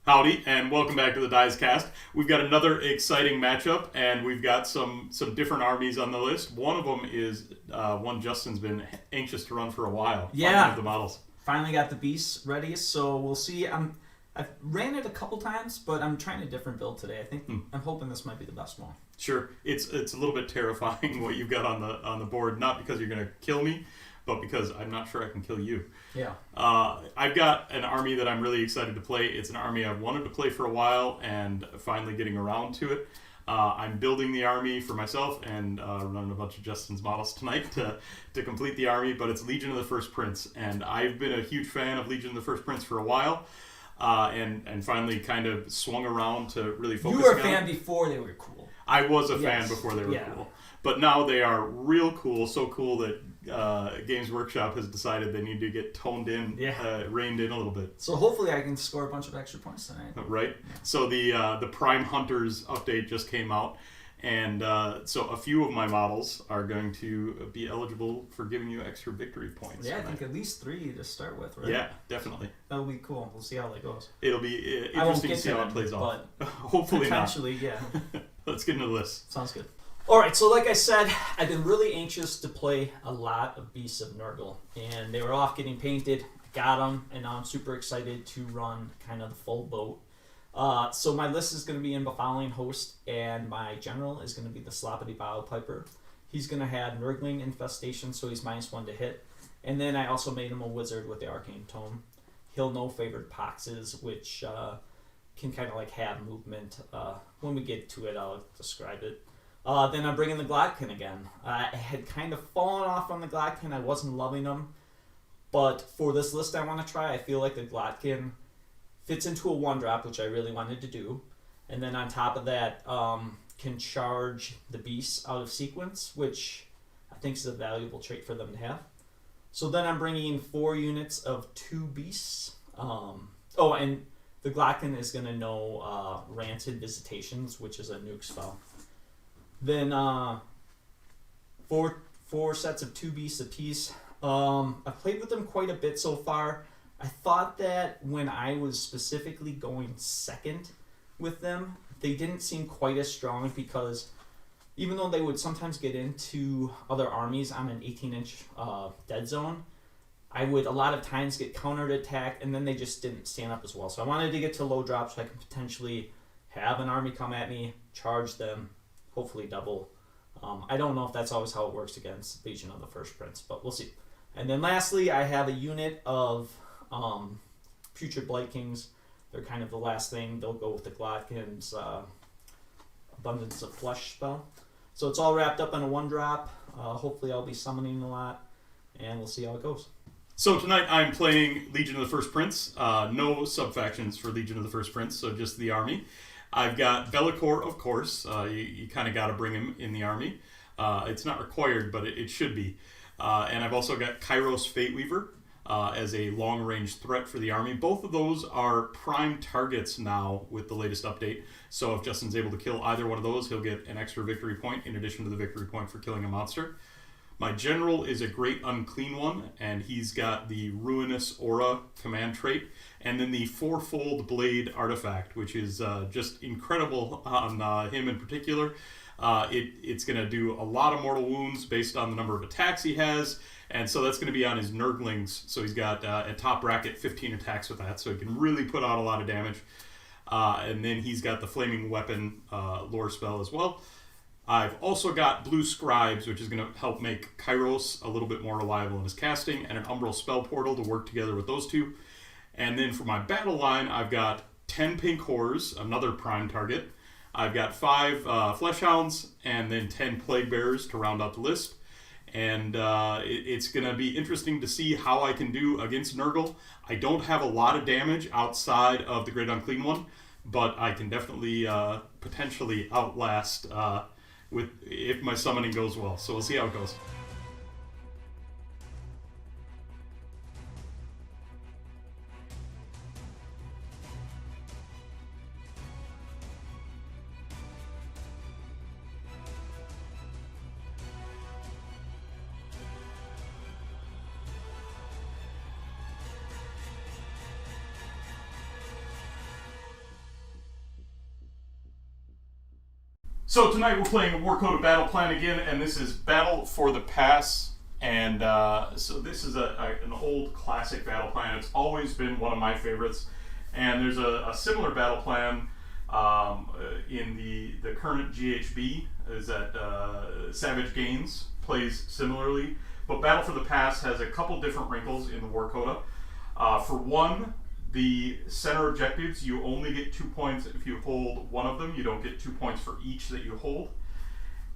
Howdy, and welcome back to the Dice Cast. We've got another exciting matchup, and we've got some different armies on the list. One of them is one Justin's been anxious to run for a while. Yeah, the models. Finally got the Beasts ready, so we'll see. I've ran it a couple times, but I'm trying a different build today. I think I'm hoping this might be the best one. Sure, it's a little bit terrifying what you've got on the board. Not because you're going to kill me, but because I'm not sure I can kill you. Yeah. I've got an army that I'm really excited to play. It's an army I've wanted to play for a while and finally getting around to it. I'm building the army for myself and running a bunch of Justin's models tonight to complete the army, but it's Legion of the First Prince. And I've been a huge fan of Legion of the First Prince for a while and finally kind of swung around to really focus on it. You were a fan before they were cool. I was a fan before they were cool. But now they are real cool, so cool that Games Workshop has decided they need to get toned in, reined in a little bit. So hopefully I can score a bunch of extra points tonight. Right? Yeah. So the Prime Hunters update just came out, and so a few of my models are going to be eligible for giving you extra victory points. Yeah, I think at least 3 to start with, right? Yeah, definitely. That'll be cool. We'll see how that goes. It'll be interesting to see how it plays off. Hopefully potentially, not. Yeah. Let's get into the list. Sounds good. Alright, so like I said, I've been really anxious to play a lot of Beasts of Nurgle, and they were off getting painted, got them, and now I'm super excited to run kind of the full boat. So my list is going to be in the following host, and my general is going to be the Sloppity Piper. He's going to have Nurgling Infestation, so he's -1 to hit, and then I also made him a wizard with the Arcane Tome. He'll know Favored Poxes, which can kind of like have movement. When we get to it, I'll describe it. Then I'm bringing the Glottkin again. I had kind of fallen off on the Glottkin. I wasn't loving them. But for this list I want to try, I feel like the Glottkin fits into a 1-drop, which I really wanted to do. And then on top of that, can charge the beasts out of sequence, which I think is a valuable trait for them to have. So then I'm bringing 4 units of 2 beasts. And the Glottkin is going to know Rancid Visitations, which is a nuke spell. Then 4 sets of 2 beasts apiece. I've played with them quite a bit so far. I thought that when I was specifically going second with them, they didn't seem quite as strong because even though they would sometimes get into other armies on an 18-inch dead zone, I would a lot of times get countered attack, and then they just didn't stand up as well. So I wanted to get to low drop so I can potentially have an army come at me, charge them, hopefully double. I don't know if that's always how it works against Legion of the First Prince, but we'll see. And then lastly, I have a unit of Putrid Blight Kings. They're kind of the last thing. They'll go with the Glottkin's Abundance of Flesh spell. So it's all wrapped up in a 1-drop. Hopefully I'll be summoning a lot, and we'll see how it goes. So tonight I'm playing Legion of the First Prince. No sub-factions for Legion of the First Prince, so just the army. I've got Bellicor, of course. You kind of got to bring him in the army. It's not required, but it should be. And I've also got Kairos Fateweaver as a long-range threat for the army. Both of those are prime targets now with the latest update. So if Justin's able to kill either one of those, he'll get an extra victory point in addition to the victory point for killing a monster. My general is a Great Unclean One, and he's got the Ruinous Aura command trait, and then the fourfold blade artefact, which is just incredible on him in particular. It's going to do a lot of mortal wounds based on the number of attacks he has, and so that's going to be on his Nurglings. So he's got a top bracket 15 attacks with that, so he can really put out a lot of damage. And then he's got the Flaming Weapon lore spell as well. I've also got Blue Scribes, which is going to help make Kairos a little bit more reliable in his casting, and an Umbral Spell Portal to work together with those two. And then for my battle line, I've got 10 Pink Horrors, another prime target. I've got 5 Fleshhounds, and then 10 Plague Bearers to round out the list. And it's going to be interesting to see how I can do against Nurgle. I don't have a lot of damage outside of the Great Unclean One, but I can definitely potentially outlast if my summoning goes well. So we'll see how it goes. So tonight we're playing a Warcoda Battleplan again, and this is Battle for the Pass. And so this is an old classic Battleplan. It's always been one of my favorites. And there's a similar Battleplan in the current GHB, is that Savage Gains plays similarly. But Battle for the Pass has a couple different wrinkles in the Warcoda. For one, the center objectives, you only get 2 points if you hold one of them. You don't get 2 points for each that you hold.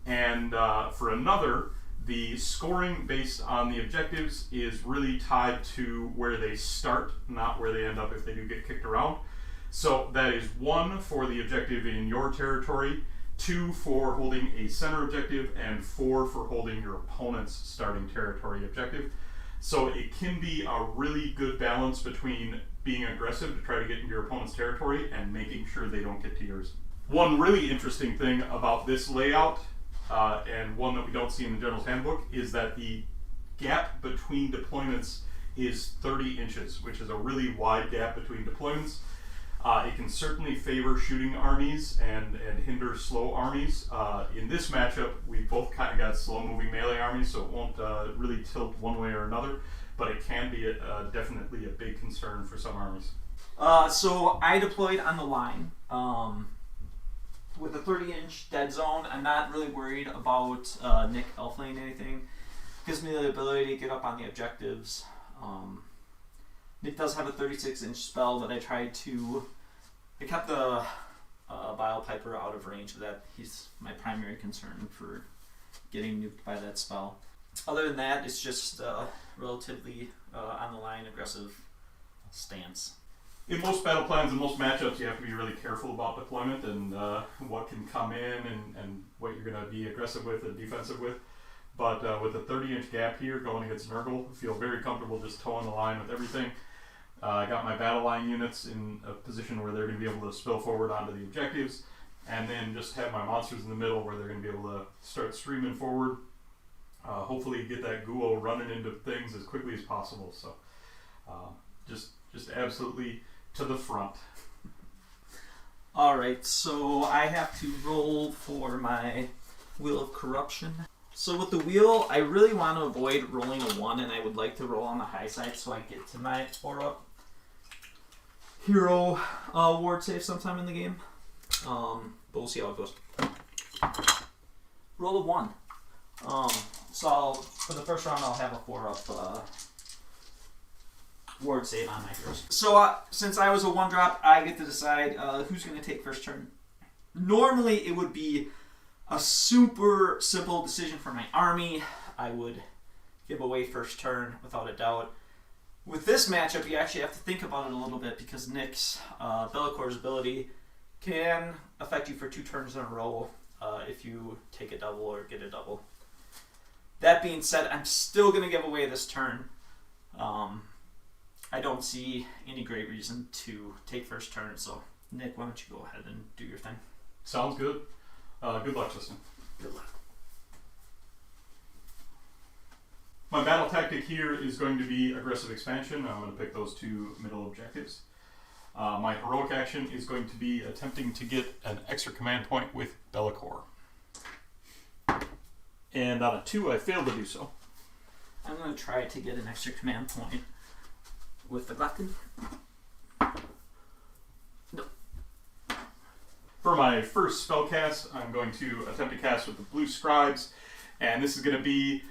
And for another, the scoring based on the objectives is really tied to where they start, not where they end up if they do get kicked around. So that is 1 for the objective in your territory, 2 for holding a center objective, and 4 for holding your opponent's starting territory objective. So it can be a really good balance between being aggressive to try to get into your opponent's territory and making sure they don't get to yours. One really interesting thing about this layout, and one that we don't see in the General's Handbook, is that the gap between deployments is 30 inches, which is a really wide gap between deployments. It can certainly favor shooting armies and hinder slow armies. In this matchup, we both kind of got slow-moving melee armies, so it won't really tilt one way or another, but it can be definitely a big concern for some armies. So I deployed on the line with a 30-inch dead zone. I'm not really worried about Nick elfing anything. Gives me the ability to get up on the objectives. Nick does have a 36-inch spell, but I kept the Bile Piper out of range of that. He's my primary concern for getting nuked by that spell. Other than that, it's just relatively on the line aggressive stance. In most battle plans and most matchups, you have to be really careful about deployment and what can come in and what you're going to be aggressive with and defensive with. But with a 30-inch gap here going against Nurgle, I feel very comfortable just towing the line with everything. I got my battle line units in a position where they're going to be able to spill forward onto the objectives, and then just have my monsters in the middle where they're going to be able to start streaming forward. Hopefully get that Guo running into things as quickly as possible. So just absolutely to the front. Alright, so I have to roll for my Wheel of Corruption. So with the wheel, I really want to avoid rolling a 1, and I would like to roll on the high side so I get to my 4-up hero ward save sometime in the game. But we'll see how it goes. Roll a 1. So for the first round, I'll have a 4-up ward save on my heroes. So since I was a 1-drop, I get to decide who's going to take first turn. Normally, it would be a super simple decision for my army. I would give away first turn without a doubt. With this matchup, you actually have to think about it a little bit because Nick's Bellacor's ability can affect you for 2 turns in a row if you take a double or get a double. That being said, I'm still going to give away this turn. I don't see any great reason to take first turn, so Nick, why don't you go ahead and do your thing. Sounds good. Good luck, Tristan. Good luck. My battle tactic here is going to be aggressive expansion. I'm going to pick those 2 middle objectives. My heroic action is going to be attempting to get an extra command point with Be'lakor. And on a 2, I failed to do so. I'm going to try to get an extra command point with the glottkin. No. For my first spell cast, I'm going to attempt to cast with the Blue Scribes, and this is going to be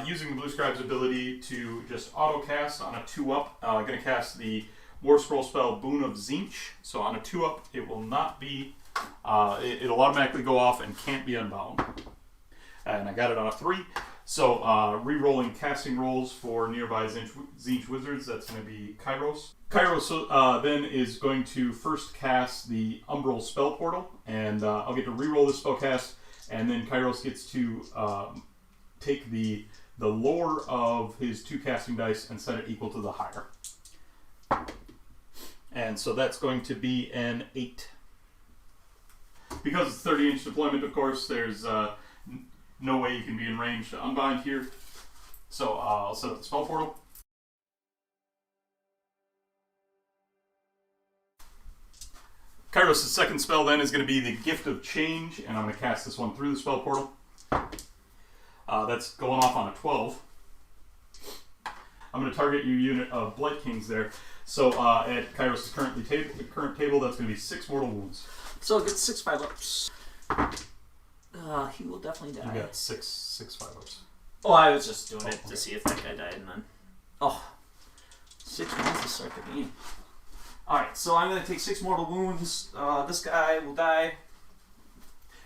using the Blue Scribes ability to just auto-cast on a 2-up. I'm going to cast the War Scroll spell Boon of Tzeentch, so on a 2-up it will not be, it'll automatically go off and can't be unbound. And I got it on a 3, so re-rolling casting rolls for nearby Tzeentch wizards, that's going to be Kairos. Kairos then is going to first cast the Umbral Spell Portal, and I'll get to re-roll this spell cast, and then Kairos gets to take the lower of his 2 casting dice and set it equal to the higher. And so that's going to be an 8. Because it's 30-inch deployment, of course, there's no way you can be in range to unbind here. So I'll set up the spell portal. Kairos' second spell then is going to be the Gift of Change, and I'm going to cast this one through the spell portal. That's going off on a 12. I'm going to target your unit of Blood Kings there. So at Kairos' current table, that's going to be 6 mortal wounds. So it gets 6 5-ups. He will definitely die. You got 6 5-ups. Oh, I was just doing it to see if that guy died, and then... Oh. 6 wounds to start the game. Alright, so I'm going to take 6 mortal wounds. This guy will die.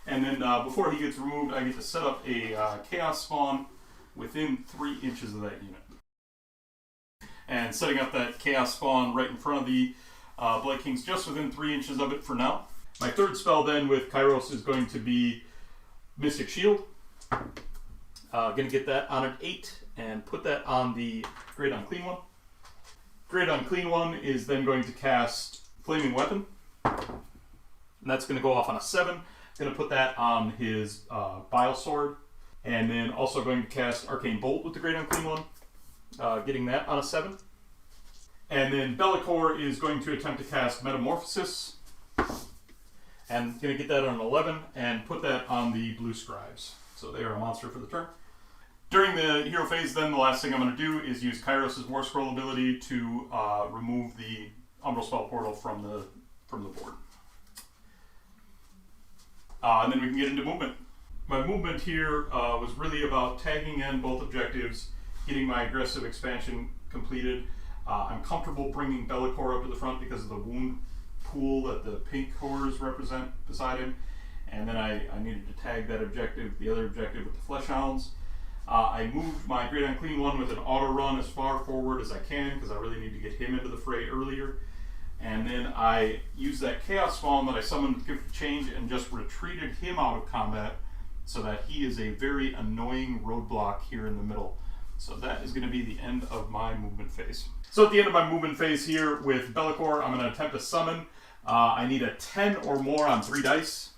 And then before he gets removed, I get to set up a Chaos Spawn within 3 inches of that unit. And setting up that Chaos Spawn right in front of the Blood Kings, just within 3 inches of it for now. My third spell then with Kairos is going to be Mystic Shield. Going to get that on an 8 and put that on the Great Unclean One. Great Unclean One is then going to cast Flaming Weapon. And that's going to go off on a 7. Going to put that on his Bile Sword. And then also going to cast Arcane Bolt with the Great Unclean One. Getting that on a 7. And then Be'lakor is going to attempt to cast Metamorphosis. And going to get that on an 11 and put that on the Blue Scribes. So they are a monster for the turn. During the hero phase, then, the last thing I'm going to do is use Kairos' War Scroll ability to remove the Umbral Spell Portal from the board. And then we can get into movement. My movement here was really about tagging in both objectives, getting my aggressive expansion completed. I'm comfortable bringing Be'lakor up to the front because of the wound pool that the pink cores represent beside him. And then I needed to tag that objective, the other objective, with the Flesh Hounds. I moved my Great Unclean One with an auto run as far forward as I can because I really need to get him into the fray earlier. And then I used that Chaos Spawn that I summoned with Gift of Change and just retreated him out of combat so that he is a very annoying roadblock here in the middle. So that is going to be the end of my movement phase. So at the end of my movement phase here with Be'lakor, I'm going to attempt to summon. I need a 10 or more on 3 dice.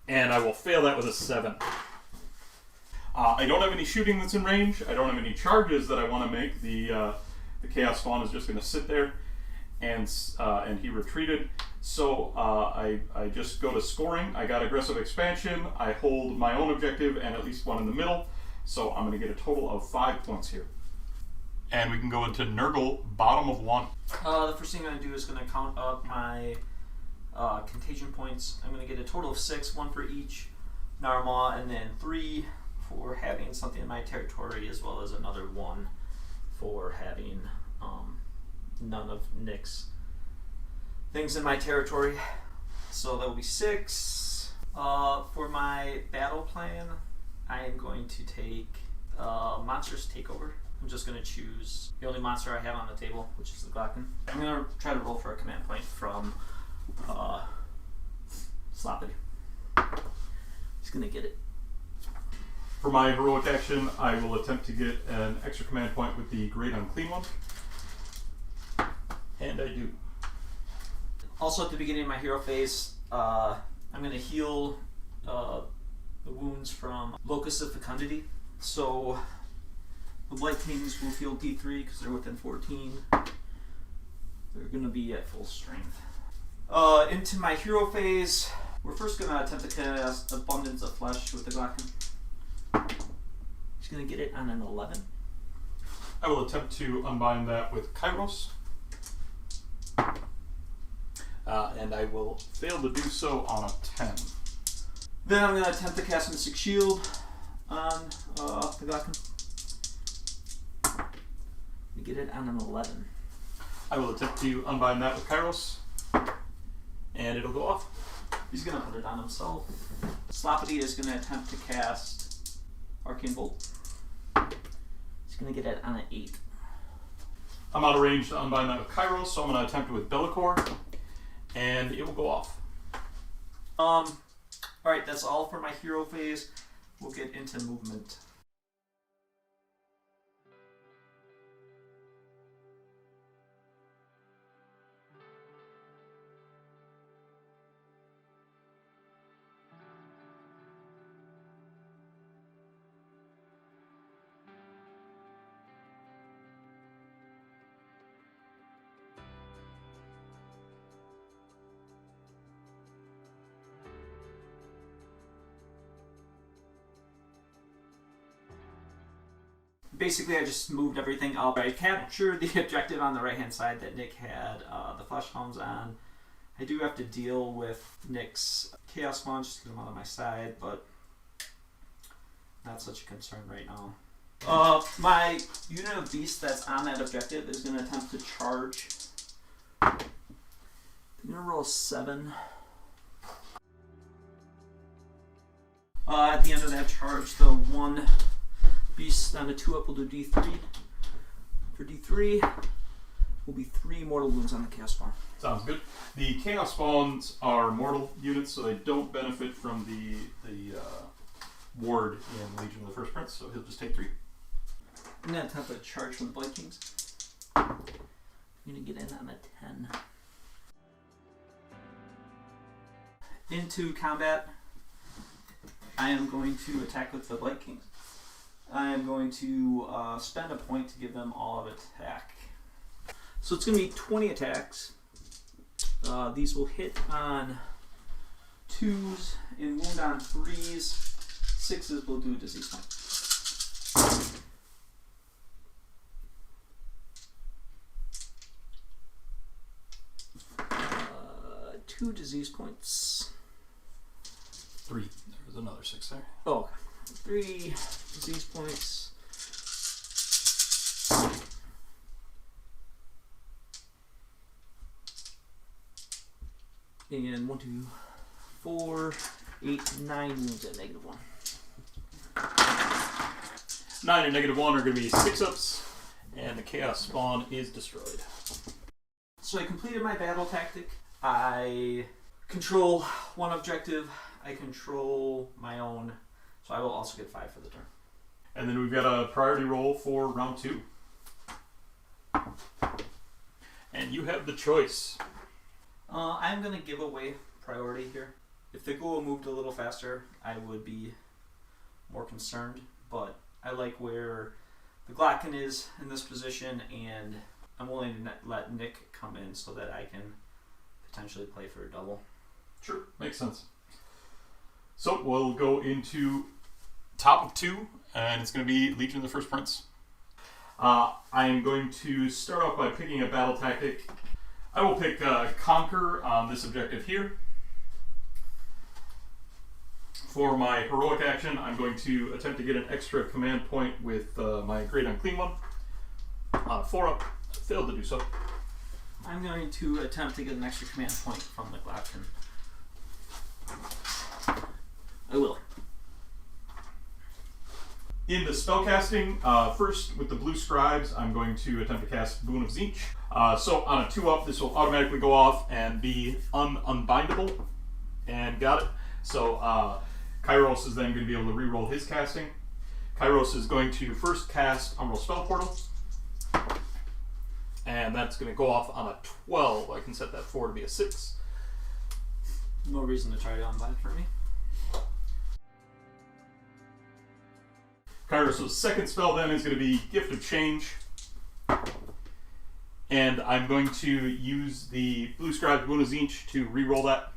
And I will fail that with a 7. I don't have any shooting that's in range. I don't have any charges that I want to make. The Chaos Spawn is just going to sit there, and he retreated. So I just go to scoring. I got aggressive expansion. I hold my own objective and at least one in the middle. So I'm going to get a total of 5 points here. And we can go into Nurgle, bottom of 1. The first thing I'm going to do is going to count up my contagion points. I'm going to get a total of 6, 1 for each Narma, and then 3 for having something in my territory, as well as another 1 for having none of Nick's things in my territory. So that will be 6. For my battle plan, I am going to take Monsters Takeover. I'm just going to choose the only monster I have on the table, which is the Glottkin. I'm going to try to roll for a command point from Sloppity. He's going to get it. For my heroic action, I will attempt to get an extra command point with the Great Unclean One. And I do. Also at the beginning of my hero phase, I'm going to heal the wounds from Locus of Fecundity. So the Blight Kings will heal D3 because they're within 14. They're going to be at full strength. Into my hero phase, we're first going to attempt to cast Abundance of Flesh with the Glottkin. He's going to get it on an 11. I will attempt to unbind that with Kairos. And I will fail to do so on a 10. Then I'm going to attempt to cast Mystic Shield on the Glottkin. We get it on an 11. I will attempt to unbind that with Kairos. And it'll go off. He's going to put it on himself. Sloppity is going to attempt to cast Arcane Bolt. He's going to get it on an 8. I'm out of range to unbind that with Kairos, so I'm going to attempt it with Be'lakor. And it will go off. Alright, that's all for my hero phase. We'll get into movement. basically, I just moved everything up. I captured the objective on the right-hand side that Nick had the Flesh Hounds on. I do have to deal with Nick's Chaos Spawn, just to get him out of my side, but not such a concern right now. My unit of beasts that's on that objective is going to attempt to charge. I'm going to roll 7. At the end of that charge, the one beast on the 2-up will do D3. For D3, will be 3 mortal wounds on the Chaos Spawn. Sounds good. The Chaos Spawns are mortal units, so they don't benefit from the ward in Legion of the First Prince, so he'll just take 3. I'm going to attempt a charge from the Blight Kings. I'm going to get in on a 10. Into combat, I am going to attack with the Blight Kings. I am going to spend a point to give them all of attack. So it's going to be 20 attacks. These will hit on 2s and wound on 3s. 6s will do a disease point. 2 disease points. 3. There's another 6 there. Oh, 3 disease points. And 1, 2, 4, 8, 9 wounds at -1. 9 and -1 are going to be 6-ups, and the Chaos Spawn is destroyed. So I completed my battle tactic. I control one objective. I control my own. So I will also get 5 for the turn. And then we've got a priority roll for round 2. And you have the choice. I'm going to give away priority here. If the ghoul moved a little faster, I would be more concerned. But I like where the glottkin is in this position, and I'm willing to let Nick come in so that I can potentially play for a double. Sure, makes sense. So we'll go into top of 2, and it's going to be Legion of the First Prince. I am going to start off by picking a battle tactic. I will pick Conquer on this objective here. For my heroic action, I'm going to attempt to get an extra command point with my Great Unclean One. 4-up, failed to do so. I'm going to attempt to get an extra command point from the glottkin. I will. In the spellcasting, first with the blue scribes, I'm going to attempt to cast Boon of Tzeentch. So on a 2-up, this will automatically go off and be unbindable. And got it. So Kairos is then going to be able to reroll his casting. Kairos is going to first cast Umbral Spell Portal. And that's going to go off on a 12. I can set that 4 to be a 6. No reason to try to unbind for me. Kairos' second spell then is going to be Gift of Change. And I'm going to use the Blue Scribe's Boon of Tzeentch to reroll that.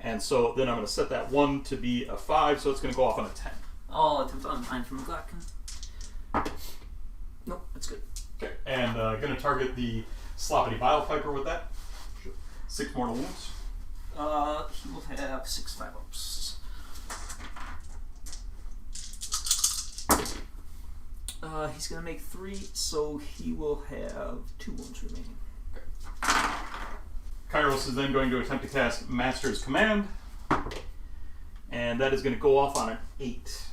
And so then I'm going to set that 1 to be a 5, so it's going to go off on a 10. I'll attempt to unbind from the glottkin. Nope, that's good. Okay, and going to target the Sloppity Bile Piper with that. 6 mortal wounds. He will have 6 5-ups. He's going to make 3, so he will have 2 wounds remaining. Okay. Kairos is then going to attempt to cast Master's Command, and that is going to go off on an 8.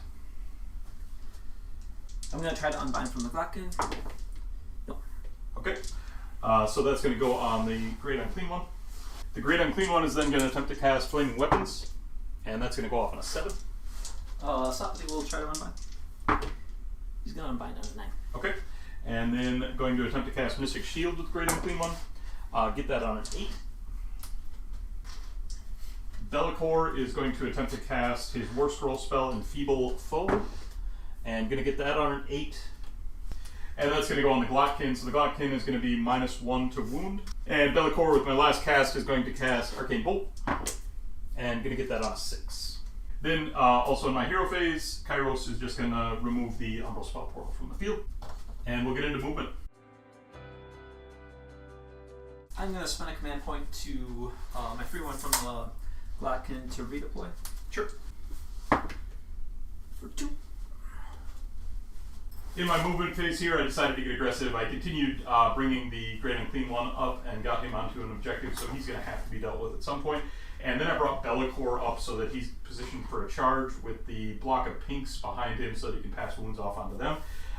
I'm going to try to unbind from the glottkin. No. Okay, so that's going to go on the Great Unclean One. The Great Unclean One is then going to attempt to cast Flaming Weapons, and that's going to go off on a 7. Sloppity will try to unbind. He's going to unbind on a 9. Okay, and then going to attempt to cast Mystic Shield with Great Unclean One. Get that on an 8. Be'lakor is going to attempt to cast his War Scroll spell Enfeeble Foe, and going to get that on an 8. And that's going to go on the Glottkin, so the Glottkin is going to be -1 to wound. And Be'lakor with my last cast is going to cast Arcane Bolt, and going to get that on a 6. Then, also in my hero phase, Kairos is just going to remove the Umbral Spell Portal from the field. And we'll get into movement. I'm going to spend a command point to my free one from the Glottkin to redeploy. Sure. For 2. In my movement phase here, I decided to get aggressive. I continued bringing the Great Unclean One up and got him onto an objective, so he's going to have to be dealt with at some point. And then I brought Be'lakor up so that he's positioned for a charge with the block of pinks behind him so that he can pass wounds off onto them.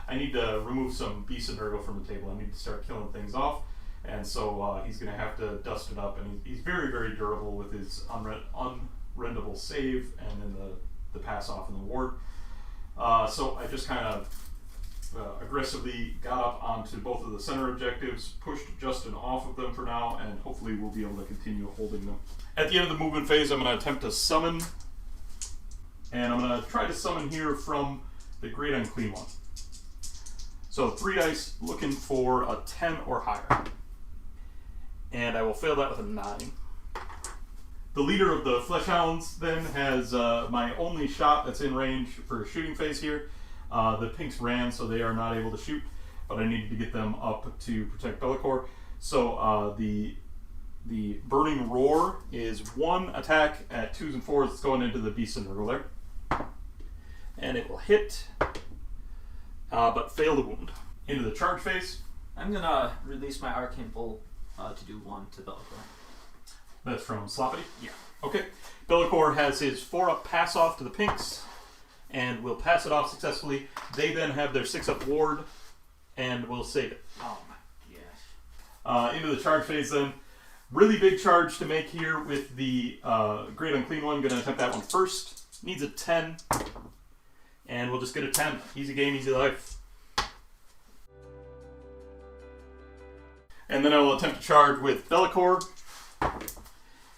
I need to remove some Beasts of Nurgle from the table. I need to start killing things off. And so he's going to have to dust it up. And he's very, very durable with his unrendable save and then the pass off and the ward. So I just kind of aggressively got up onto both of the center objectives, pushed Justin off of them for now, and hopefully we'll be able to continue holding them. At the end of the movement phase, I'm going to attempt to summon, and I'm going to try to summon here from the Great Unclean One. So 3 dice looking for a 10 or higher. And I will fail that with a 9. The leader of the Fleshhounds then has my only shot that's in range for shooting phase here. The pinks ran, so they are not able to shoot, but I needed to get them up to protect Be'lakor. So the Burning Roar is 1 attack at 2s and 4s. It's going into the Beasts of Nurgle there. And it will hit, but fail to wound. Into the charge phase. I'm going to release my Arcane Bolt to do 1 to Be'lakor. That's from Sloppity? Yeah. Okay. Be'lakor has his 4-up pass off to the pinks, and will pass it off successfully. They then have their 6-up ward, and will save it. Oh my gosh. Into the charge phase then. Really big charge to make here with the Great Unclean One. Going to attempt that one first. Needs a 10. And we'll just get a 10. Easy game, easy life. And then I will attempt to charge with Be'lakor.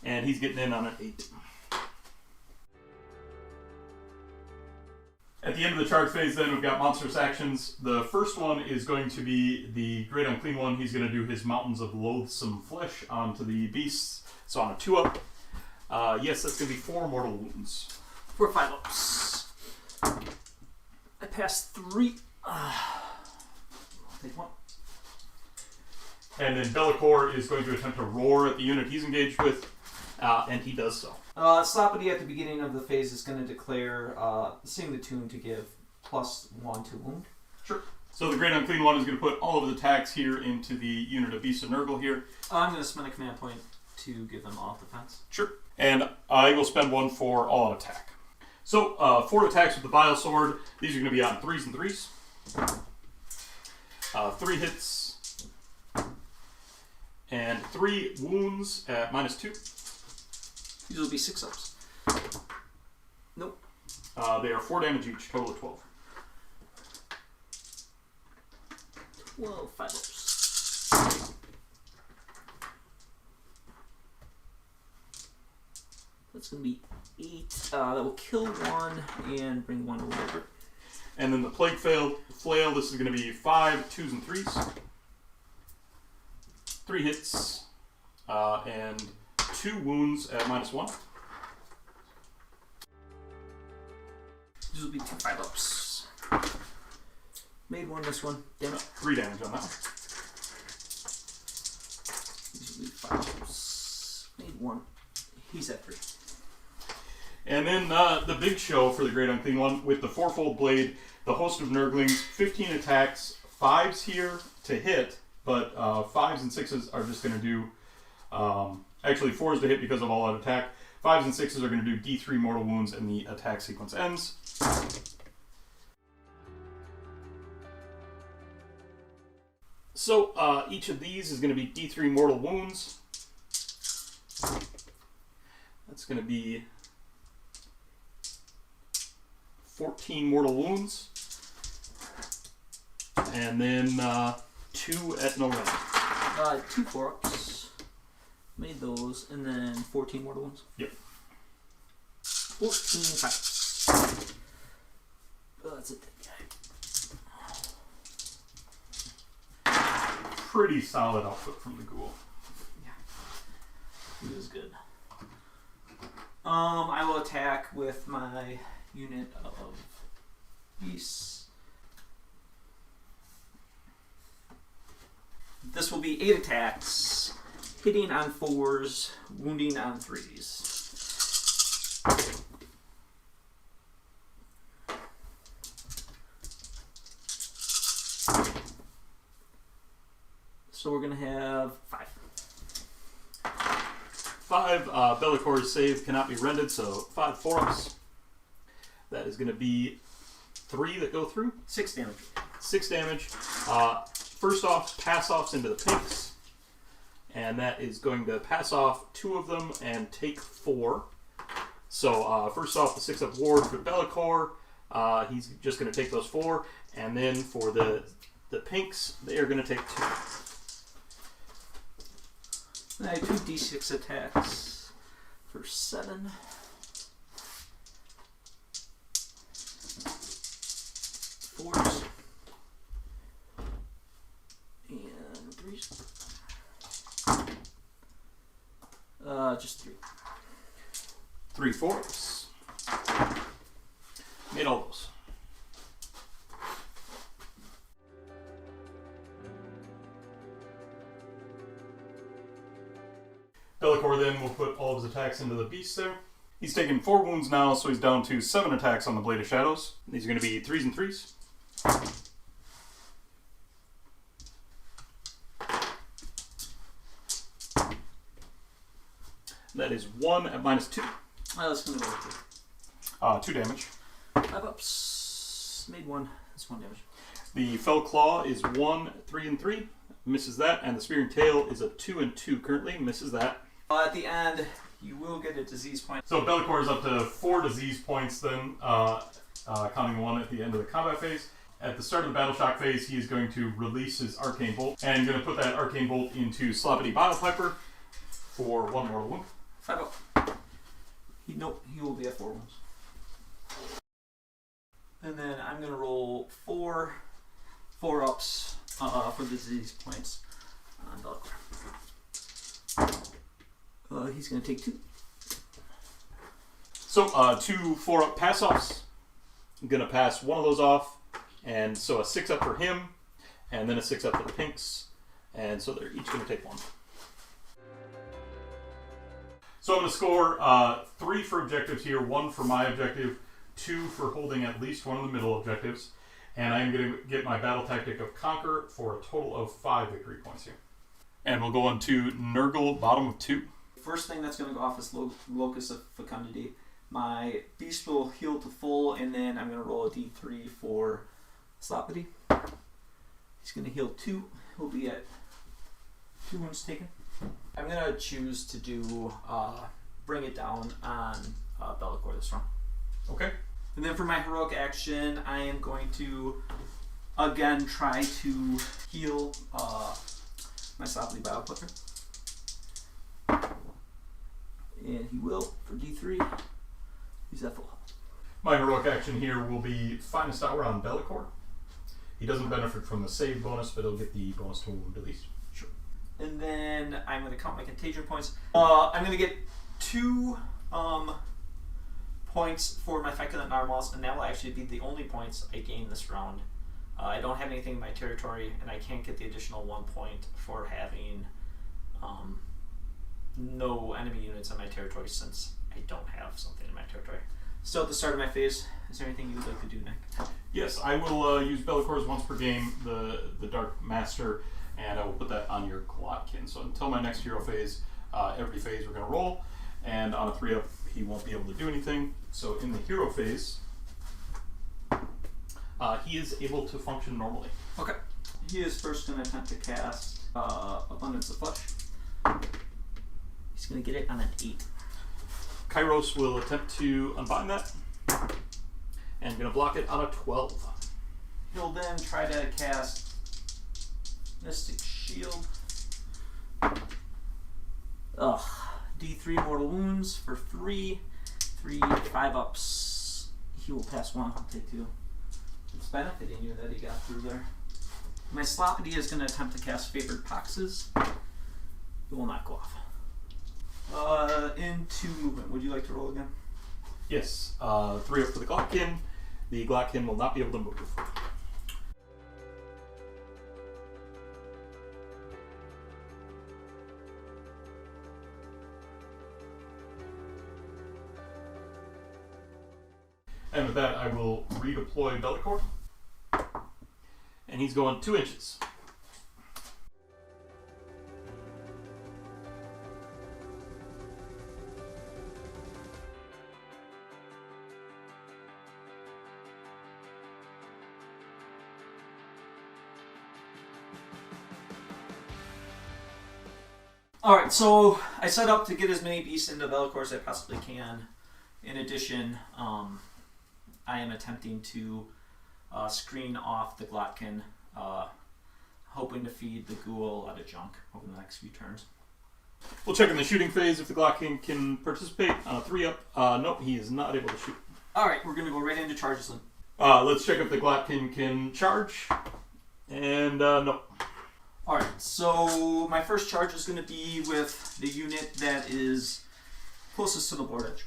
And he's getting in on an 8. At the end of the charge phase then, we've got monstrous actions. The first one is going to be the Great Unclean One. He's going to do his Mountains of Loathsome Flesh onto the beasts. So on a 2-up. Yes, that's going to be 4 mortal wounds. 4 5-ups. I passed 3. I'll take 1. And then Be'lakor is going to attempt to roar at the unit he's engaged with, and he does so. Sloppity at the beginning of the phase is going to declare sing the tune to give +1 to wound. Sure. So the Great Unclean One is going to put all of his attacks here into the unit of Beasts of Nurgle here. I'm going to spend a command point to give them off defense. Sure. And I will spend 1 for all attack. So 4 attacks with the Vile Sword. These are going to be on 3s and 3s. 3 hits. And 3 wounds at -2. These will be 6-ups. Nope. They are 4 damage each, total of 12. 12 5-ups. That's going to be 8. That will kill 1 and bring 1 over. And then the Plague Flail, this is going to be 5 2s and 3s. 3 hits, and 2 wounds at -1. These will be 2 5-ups. Made 1, this one. Damn it. 3 damage on that one. These will be 5-ups. Made 1. He's at 3. And then the big show for the Great Unclean One with the fourfold blade, the host of Nurglings, 15 attacks, 5s here to hit, but 5s and 6s are just going to do, actually 4s to hit because of all out attack. 5s and 6s are going to do D3 mortal wounds and the attack sequence ends. So each of these is going to be D3 mortal wounds. That's going to be 14 mortal wounds. And then 2 at no range. 2 4-ups. Made those, and then 14 mortal wounds. Yep. 14 5-ups. Oh, that's a dead guy. Pretty solid output from the ghoul. Yeah. He was good. I will attack with my unit of beasts. This will be 8 attacks, hitting on 4s, wounding on 3s. So we're going to have 5. 5. Bellacor's save cannot be rendered, so 5 4-ups. That is going to be 3 that go through. 6 damage. 6 damage. First off, pass offs into the pinks. And that is going to pass off 2 of them and take 4. So first off, the 6-up ward for Bellacor. He's just going to take those 4. And then for the pinks, they are going to take 2. I have 2 d6 attacks for 7. Fours. And 3s. Just 3. 3 4s. Made all those. Bellacor then will put all of his attacks into the beast there. He's taken 4 wounds now, so he's down to 7 attacks on the Blade of Shadows. These are going to be 3s and 3s. That is 1 at -2. That's going to go with 2 damage. 5 ups. Made 1. That's 1 damage. The Fell Claw is 1, 3 and 3. Misses that. And the Spearing Tail is a 2 and 2 currently. Misses that. At the end, you will get a disease point. So Bellacor is up to 4 disease points then, counting 1 at the end of the combat phase. At the start of the Battle Shock phase, he is going to release his Arcane Bolt, and going to put that Arcane Bolt into Sloppity Bottlepiper for 1 mortal wound. 5 up. He will be at 4 wounds. And then I'm going to roll 4 ups for the disease points on Bellacor. He's going to take 2. So 2 4-up pass-offs. I'm going to pass 1 of those off. And so a 6-up for him. And then a 6-up for the pinks. And so they're each going to take 1. So I'm going to score 3 for objectives here. 1 for my objective. 2 for holding at least 1 of the middle objectives. And I'm going to get my battle tactic of Conquer for a total of 5 victory points here. And we'll go on to Nurgle, bottom of 2. First thing that's going to go off is Locus of Fecundity. My beast will heal to full, and then I'm going to roll a d3 for Sloppity. He's going to heal 2. He'll be at 2 wounds taken. I'm going to choose to do Bring It Down on Bellacor this round. Okay. And then for my heroic action, I am going to again try to heal my Sloppity Bioplucker. And he will for d3. He's at full health. My heroic action here will be Finest Hour on Bellacor. He doesn't benefit from the save bonus, but he'll get the bonus to wound at least. Sure. And then I'm going to count my contagion points. I'm going to get 2 points for my Feculent Narwhals, and that will actually be the only points I gain this round. I don't have anything in my territory, and I can't get the additional 1 point for having no enemy units in my territory since I don't have something in my territory. Still at the start of my phase, is there anything you would like to do, Nick? Yes, I will use Bellacor's once per game, the Dark Master, and I will put that on your glottkin. So until my next hero phase, every phase we're going to roll, and on a 3-up he won't be able to do anything. So in the hero phase, he is able to function normally. Okay. He is first going to attempt to cast Abundance of Flesh. He's going to get it on an 8. Kairos will attempt to unbind that, and going to block it on a 12. He'll then try to cast Mystic Shield. D3 mortal wounds for 3. 5 ups. He will pass 1. I'll take 2. It's benefiting you that he got through there. My Sloppity is going to attempt to cast Favored Poxes. It will not go off. into movement. Would you like to roll again? Yes. 3 up for the glottkin. The glottkin will not be able to move. And with that, I will redeploy Be'lakor. And he's going 2 inches. Alright, so I set up to get as many beasts into Be'lakor as I possibly can. In addition, I am attempting to screen off the glottkin, hoping to feed the ghoul a lot of junk over the next few turns. We'll check in the shooting phase if the glottkin can participate on a 3 up. Nope, he is not able to shoot. Alright, we're going to go right into charges then. Let's check if the glottkin can charge. And nope. Alright, so my first charge is going to be with the unit that is closest to the board edge.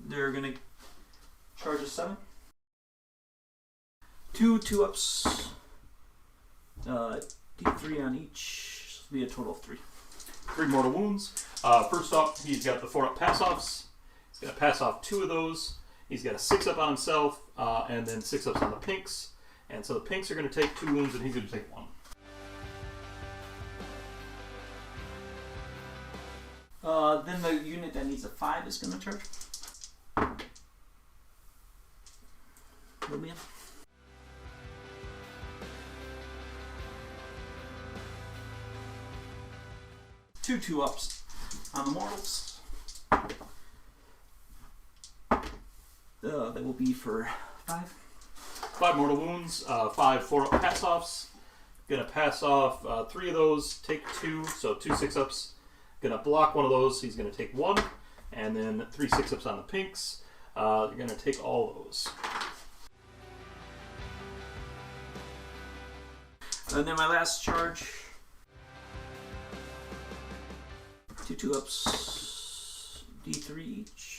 They're going to charge a 7. 2 2-ups. D3 on each. So it'll be a total of 3. 3 mortal wounds. First up, he's got the 4-up pass-offs. He's going to pass off 2 of those. He's got a 6-up on himself, and then 6-ups on the pinks. And so the pinks are going to take 2 wounds, and he's going to take 1. Then the unit that needs a 5 is going to charge. Little man. 2 2-ups on the mortals. That will be for 5. 5 mortal wounds, 5 4-up pass-offs. Gonna pass off 3 of those, take 2, so 2 6-ups. Gonna block 1 of those, he's gonna take 1. And then 3 6-ups on the pinks. You're gonna take all of those. And then my last charge. 2 2-ups, D3 each,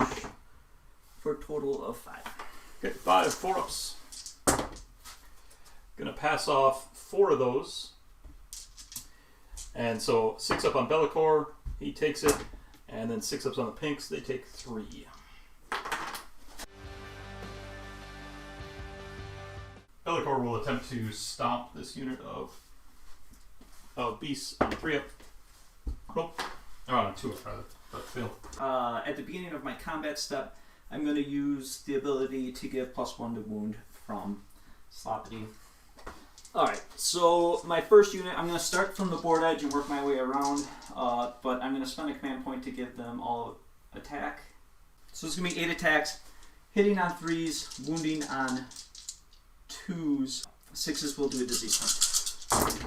for a total of 5. Okay, 5 4-ups. Gonna pass off 4 of those. And so 6-up on Be'lakor, he takes it. And then 6-ups on the pinks, they take 3. Be'lakor will attempt to stomp this unit of beasts on a 3-up. Nope. Oh, on a 2-up rather, but failed. At the beginning of my combat step, I'm going to use the ability to give +1 to wound from Sloppity. Alright, so my first unit, I'm going to start from the board edge and work my way around, but I'm going to spend a command point to give them all attack. So it's going to be 8 attacks, hitting on 3s, wounding on 2s. 6s will do a disease point.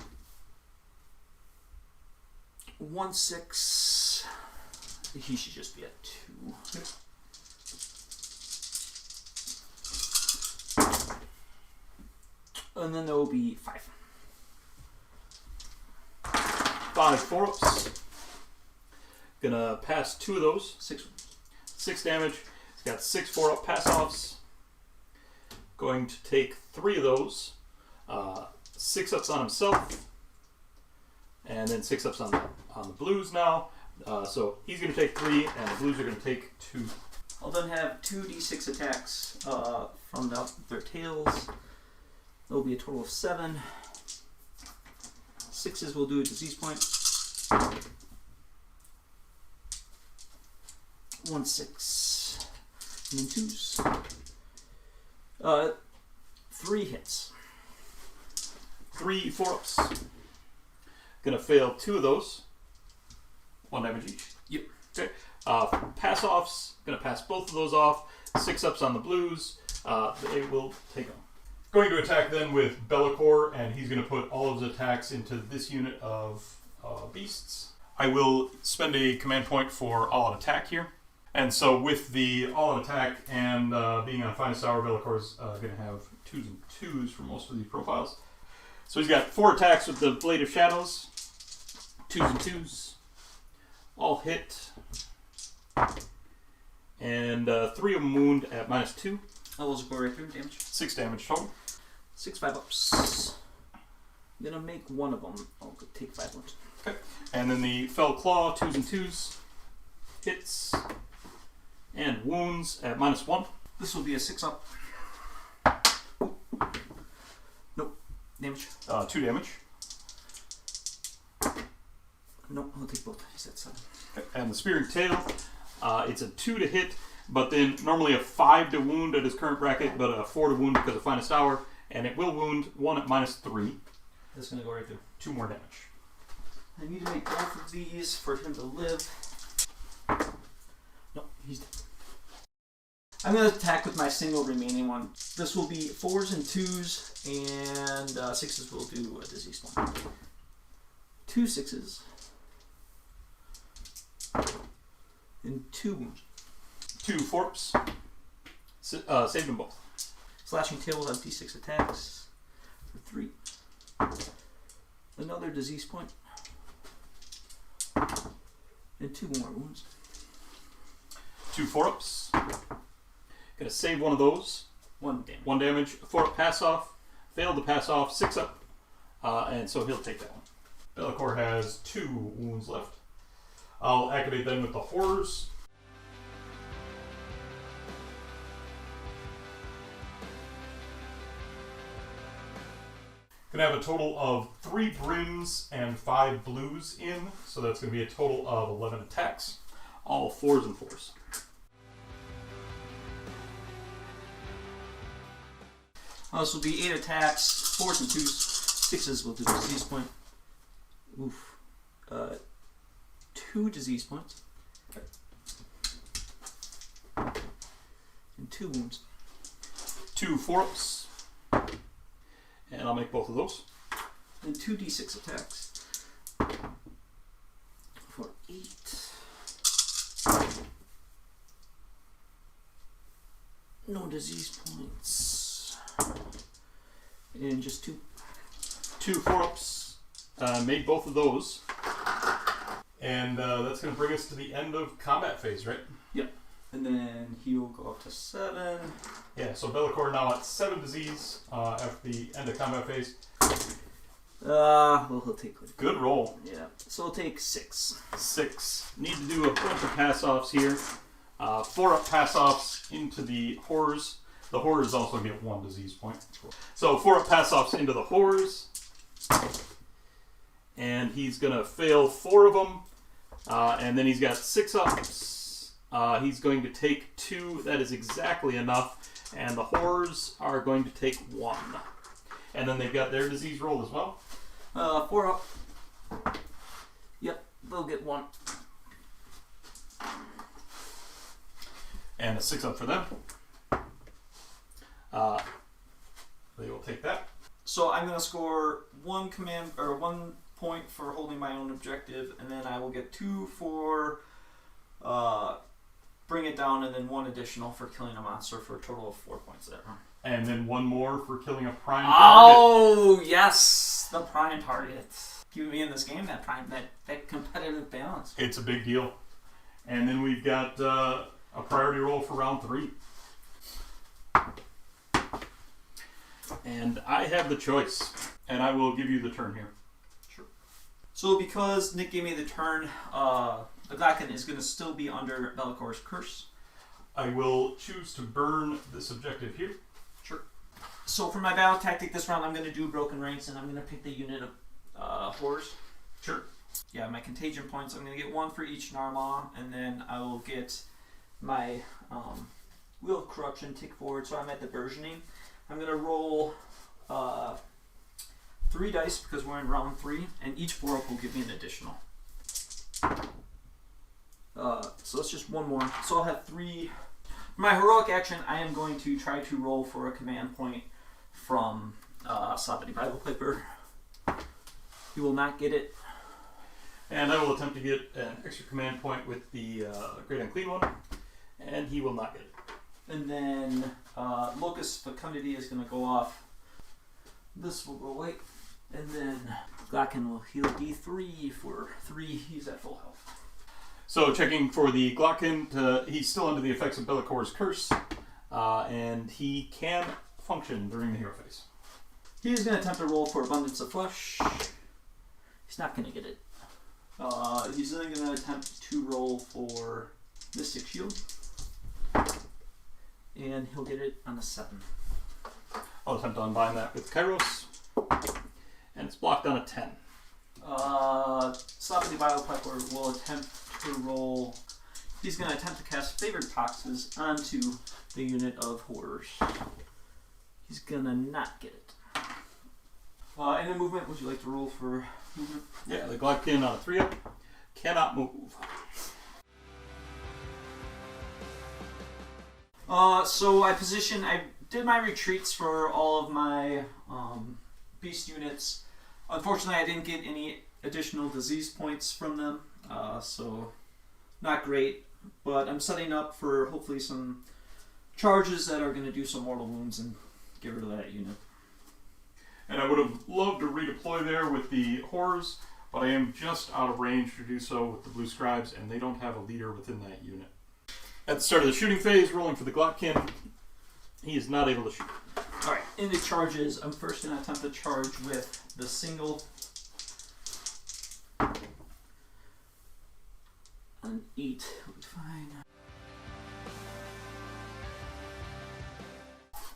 1 6. He should just be at 2. Yep. And then there will be 5. 5 4-ups. Gonna pass 2 of those. 6 damage. He's got 6 4-up pass-offs. Going to take 3 of those. 6-ups on himself. And then 6-ups on the blues now. So he's going to take 3, and the blues are going to take 2. I'll then have 2 d6 attacks from their tails. There will be a total of 7. 6s will do a disease point. 1 6. And then 2s. 3 hits. 3 4-ups. Gonna fail 2 of those. 1 damage each. Yep. Okay. Pass-offs. Gonna pass both of those off. 6-ups on the blues. They will take them. Going to attack then with Be'lakor, and he's going to put all of his attacks into this unit of beasts. I will spend a command point for all-out attack here. And so with the all-out attack and being on finest hour, Bellacor's going to have 2s and 2s for most of these profiles. So he's got 4 attacks with the Blade of Shadows. 2s and 2s. All hit. And 3 of them wound at -2. I will just go right through damage. 6 damage total. 6 5-ups. I'm gonna make one of them. I'll go take 5 ones. Okay. And then the Fell Claw, 2s and 2s. Hits. And wounds at -1. This will be a 6-up. Nope. Damage. 2 damage. Nope, I'll take both. He's at 7. Okay. And the Spearing Tail, it's a 2 to hit, but then normally a 5 to wound at his current bracket, but a 4 to wound because of Finest Hour, and it will wound 1 at -3. This is gonna go right through. 2 more damage. I need to make both of these for him to live. Nope, he's dead. I'm going to attack with my single remaining one. This will be 4s and 2s, and 6s will do a disease one. 2 6s. And 2 wounds. 2 forps. Save them both. Slashing Tail will have d6 attacks for 3. Another disease point. And 2 more wounds. 2 4-ups. Gonna save one of those. 1 damage. 1 damage. 4-up pass off. Failed to pass off. 6-up. And so he'll take that one. Be'lakor has 2 wounds left. I'll activate them with the Horrors. Gonna have a total of 3 brims and 5 blues in, so that's gonna be a total of 11 attacks. All 4s and 4s. This will be 8 attacks, 4s and 2s, 6s will do a disease point. Oof. 2 disease points. Okay. And 2 wounds. 2 4-ups. And I'll make both of those. And 2 d6 attacks. For 8. No disease points. And just 2. 2 4-ups. Made both of those. And that's going to bring us to the end of combat phase, right? Yep. And then he will go up to 7. Yeah, so Be'lakor now at 7 disease after the end of combat phase. Well, he'll take... Good roll. Yeah. So he'll take 6. 6. Need to do a bunch of pass-offs here. 4-up pass-offs into the Horrors. The Horrors also get 1 disease point. So 4-up pass-offs into the Horrors. And he's going to fail 4 of them. And then he's got 6-ups. He's going to take 2. That is exactly enough. And the Horrors are going to take 1. And then they've got their disease roll as well. 4 up. Yep, they'll get 1. And a 6-up for them. They will take that. So I'm going to score 1 command or 1 point for holding my own objective, and then I will get 2 for bring it down, and then 1 additional for killing a monster for a total of 4 points there. And then 1 more for killing a prime target. Oh yes, the prime target. Keeping me in this game, that competitive balance. It's a big deal. And then we've got a priority roll for round 3. And I have the choice, and I will give you the turn here. Sure. So because Nick gave me the turn, the glottkin is going to still be under Be'lakor's curse. I will choose to burn this objective here. Sure. So for my battle tactic this round, I'm going to do broken ranks, and I'm going to pick the unit of horrors. Sure. Yeah, my contagion points, I'm going to get 1 for each Narlaw, and then I will get my Wheel of Corruption tick forward, so I'm at the versioning. I'm going to roll 3 dice because we're in round 3, and each 4-up will give me an additional. So that's just 1 more. So I'll have 3. For my heroic action, I am going to try to roll for a command point from Sabati Bible Piper. He will not get it. And I will attempt to get an extra command point with the Great Unclean One, and he will not get it. And then Locust Fecundity is going to go off. This will go away. And then Glottkin will heal D3 for 3. He's at full health. So checking for the Glottkin, he's still under the effects of Bellacor's curse, and he can function during the hero phase. He's going to attempt to roll for Abundance of Flesh. He's not going to get it. He's then going to attempt to roll for Mystic Shield. And he'll get it on a 7. I'll attempt to unbind that with Kairos. And it's blocked on a 10. Sloppy Biopepper will attempt to roll. He's going to attempt to cast Favored Toxins onto the unit of Horrors. He's going to not get it. And in movement, would you like to roll for movement? Yeah, the Glottkin on a 3-up cannot move. So I did my retreats for all of my beast units. Unfortunately, I didn't get any additional disease points from them, so not great. But I'm setting up for hopefully some charges that are going to do some mortal wounds and get rid of that unit. And I would have loved to redeploy there with the Horrors, but I am just out of range to do so with the Blue Scribes, and they don't have a leader within that unit. At the start of the shooting phase, rolling for the Glottkin, he is not able to shoot. Alright, into charges, I'm first going to attempt to charge with the single. An 8 will be fine.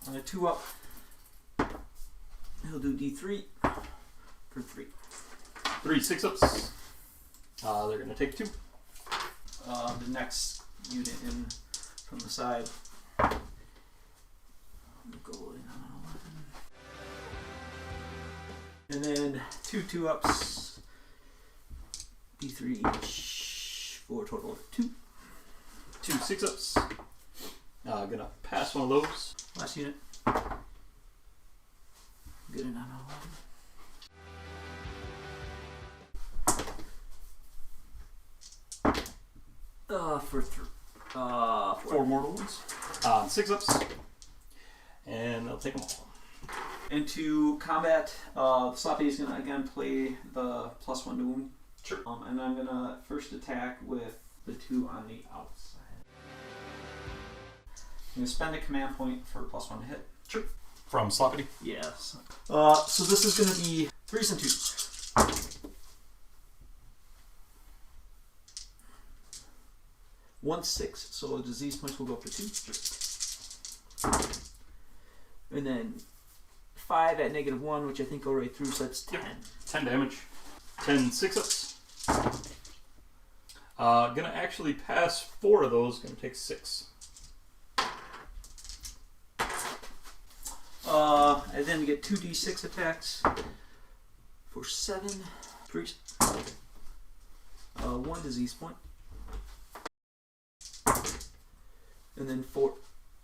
On a 2-up, he'll do D3 for 3. 3 6-ups. They're going to take 2. The next unit in from the side. Go in on 11. And then 2 2-ups. D3 each for a total of 2. 2 6-ups. Gonna pass one of those. Last unit. Good enough. For 4 mortal wounds. 6-ups. And they'll take them all. Into combat, Sloppy is going to again play the +1 to wound. Sure. And I'm going to first attack with the 2 on the outside. I'm going to spend a command point for +1 to hit. Sure. From Sloppity? Yes. So this is going to be 3s and 2s. 1 6, so disease points will go up to 2. Sure. And then 5 at -1, which I think go right through, so that's 10. Yep. 10 damage. 10 6-ups. Gonna actually pass 4 of those, gonna take 6. And then we get 2d6 attacks for 7. 3. 1 disease point. And then 4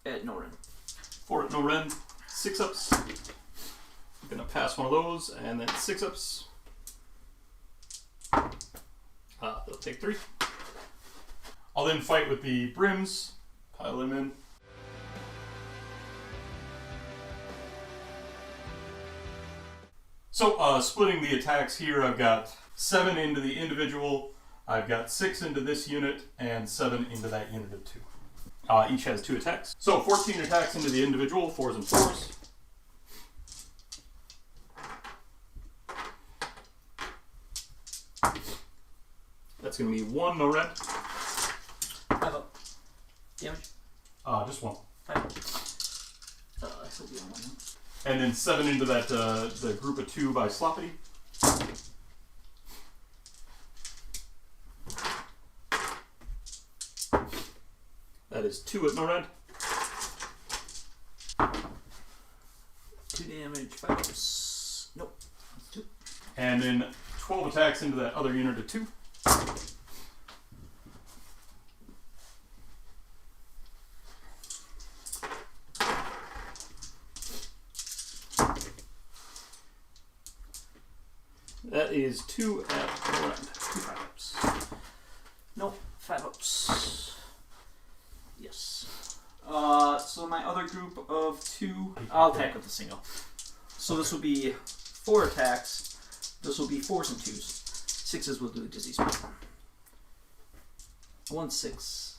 at no rend. 4 at no rend. 6-ups. Gonna pass one of those, and then 6-ups. They'll take 3. I'll then fight with the Brims. Pile them in. So, splitting the attacks here, I've got 7 into the individual, I've got 6 into this unit, and 7 into that unit of 2. Each has 2 attacks. So 14 attacks into the individual, 4s and 4s. That's going to be 1 no red. 5 up. Damage? Just 1. 5 up. He'll be on 1 now. And then 7 into that the group of 2 by Sloppity. That is 2 at no red. 2 damage, 5 ups. Nope, that's 2. And then 12 attacks into that other unit of 2. That is 2 at no red. 2 5-ups. Nope, 5 ups. Yes. So my other group of 2, I'll attack with a single. So this will be 4 attacks. This will be 4s and 2s. 6s will do a disease point. 1, 6.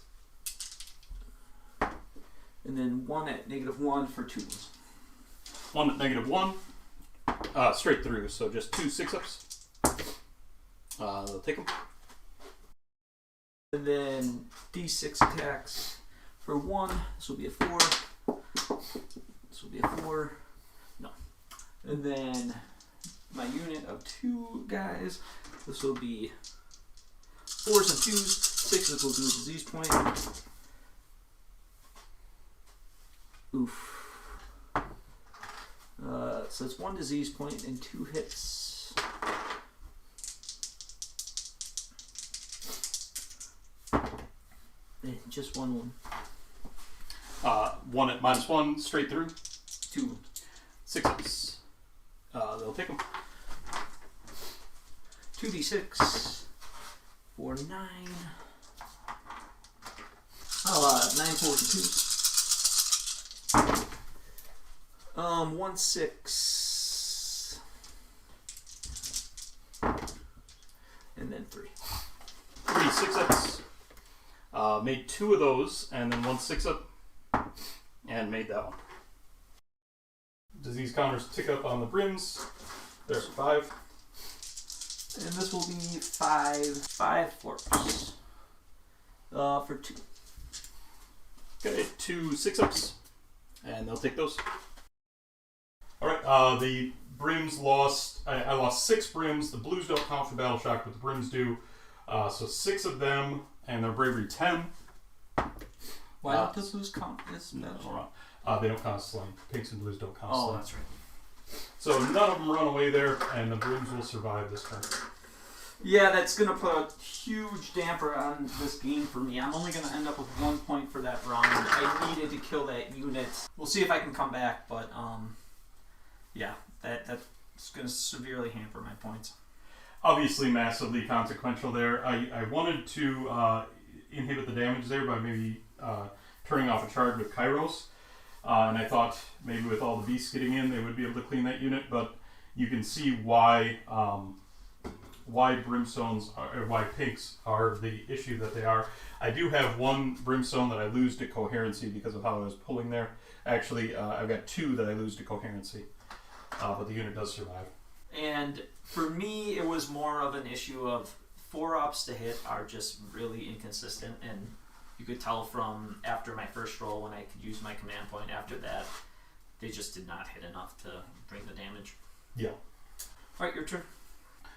And then 1 at -1 for 2s. 1 at -1. Straight through, so just 2 6-ups. They'll take them. And then D6 attacks for 1. This will be a 4. This will be a 4. No. And then my unit of 2 guys. This will be 4s and 2s. 6s will do a disease point. Oof. So it's 1 disease point and 2 hits. And just 1 wound. 1 at -1, straight through. 2. 6-ups. They'll take them. 2d6 for 9. 9 4s and 2s. 1 6. And then 3. 3 6-ups. Made 2 of those, and then 1 6-up, and made that one. Disease counters tick up on the brims. There's 5. And this will be 5 forks. For 2. Okay, 2 6-ups, and they'll take those. Alright, the brims lost. I lost 6 brims. The blues don't count for battle shock, but the brims do. So 6 of them, and their bravery 10. Why don't the blues count as battle shock? They don't count as slain. Pinks and blues don't count as slain. Oh, that's right. So none of them run away there, and the brims will survive this turn. Yeah, that's going to put a huge damper on this game for me. I'm only going to end up with 1 point for that round. I needed to kill that unit. We'll see if I can come back, but yeah, that's going to severely hamper my points. Obviously massively consequential there. I wanted to inhibit the damage there by maybe turning off a charge with Kairos. And I thought maybe with all the beasts getting in, they would be able to clean that unit, but you can see why brimstones or why pinks are the issue that they are. I do have 1 brimstone that I lose to coherency because of how I was pulling there. Actually, I've got 2 that I lose to coherency, but the unit does survive. And for me, it was more of an issue of 4-ups to hit are just really inconsistent, and you could tell from after my first roll when I could use my command point after that, they just did not hit enough to bring the damage. Yeah. Alright, your turn.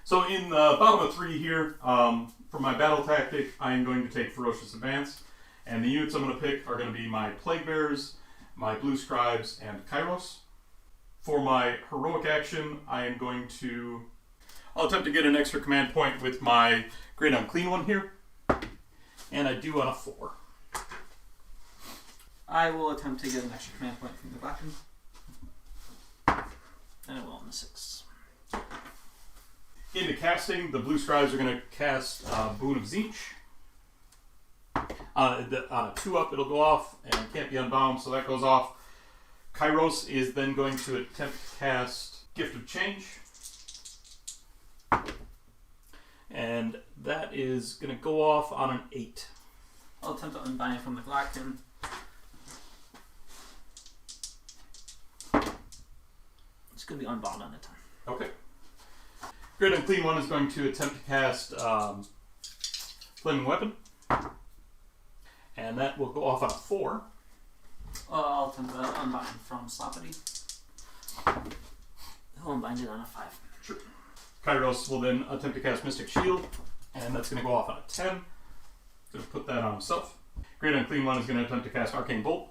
So in the bottom of 3 here, for my battle tactic, I am going to take Ferocious Advance. And the units I'm going to pick are going to be my Plague Bearers, my Blue Scribes, and Kairos. For my heroic action, I am going to... I'll attempt to get an extra command point with my Great Unclean One here. And I do on a 4. I will attempt to get an extra command point from the glottkin. And I will on the 6. Into casting, the Blue Scribes are going to cast Boon of Tzeentch. On a 2-up, it'll go off and can't be unbound, so that goes off. Kairos is then going to attempt to cast Gift of Change. And that is going to go off on an 8. I'll attempt to unbind it from the glottkin. It's going to be unbound on the 10. Okay. Great Unclean One is going to attempt to cast Flaming Weapon. And that will go off on a 4. I'll attempt to unbind from Sloppity. He'll unbind it on a 5. Sure. Kairos will then attempt to cast Mystic Shield, and that's going to go off on a 10. Going to put that on himself. Great Unclean One is going to attempt to cast Arcane Bolt,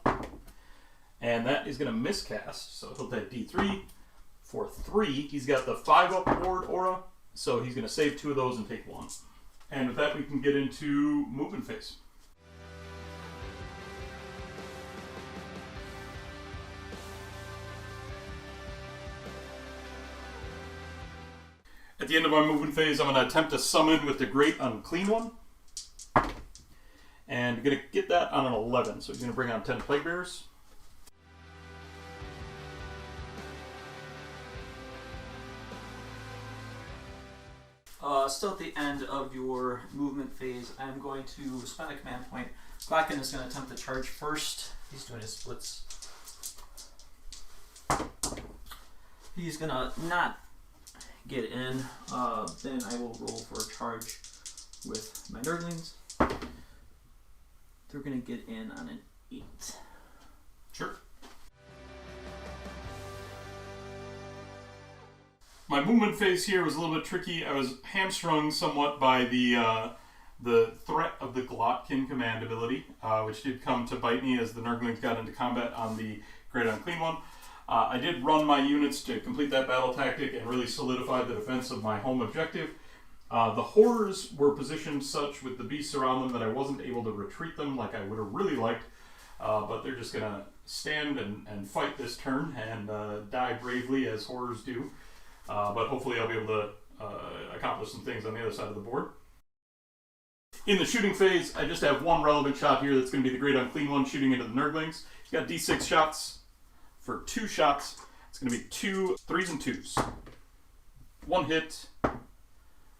and that is going to miscast, so he'll take D3. For 3, he's got the 5-up ward aura, so he's going to save 2 of those and take 1. And with that, we can get into movement phase. At the end of our movement phase, I'm going to attempt to summon with the Great Unclean One. And I'm going to get that on an 11, so he's going to bring on 10 Plague Bearers. Still at the end of your movement phase, I'm going to spend a command point. Glottkin is going to attempt to charge first. He's doing his splits. He's going to not get in. Then I will roll for a charge with my Nurglings. They're going to get in on an 8. Sure. My movement phase here was a little bit tricky. I was hamstrung somewhat by the threat of the Glottkin command ability, which did come to bite me as the Nurglings got into combat on the Great Unclean One. I did run my units to complete that battle tactic and really solidify the defense of my home objective. The horrors were positioned such with the beasts around them that I wasn't able to retreat them like I would have really liked, but they're just going to stand and fight this turn and die bravely as horrors do. But hopefully I'll be able to accomplish some things on the other side of the board. In the shooting phase, I just have one relevant shot here that's going to be the Great Unclean One shooting into the Nurglings. He's got D6 shots. For 2 shots, it's going to be 2 3s and 2s. 1 hit,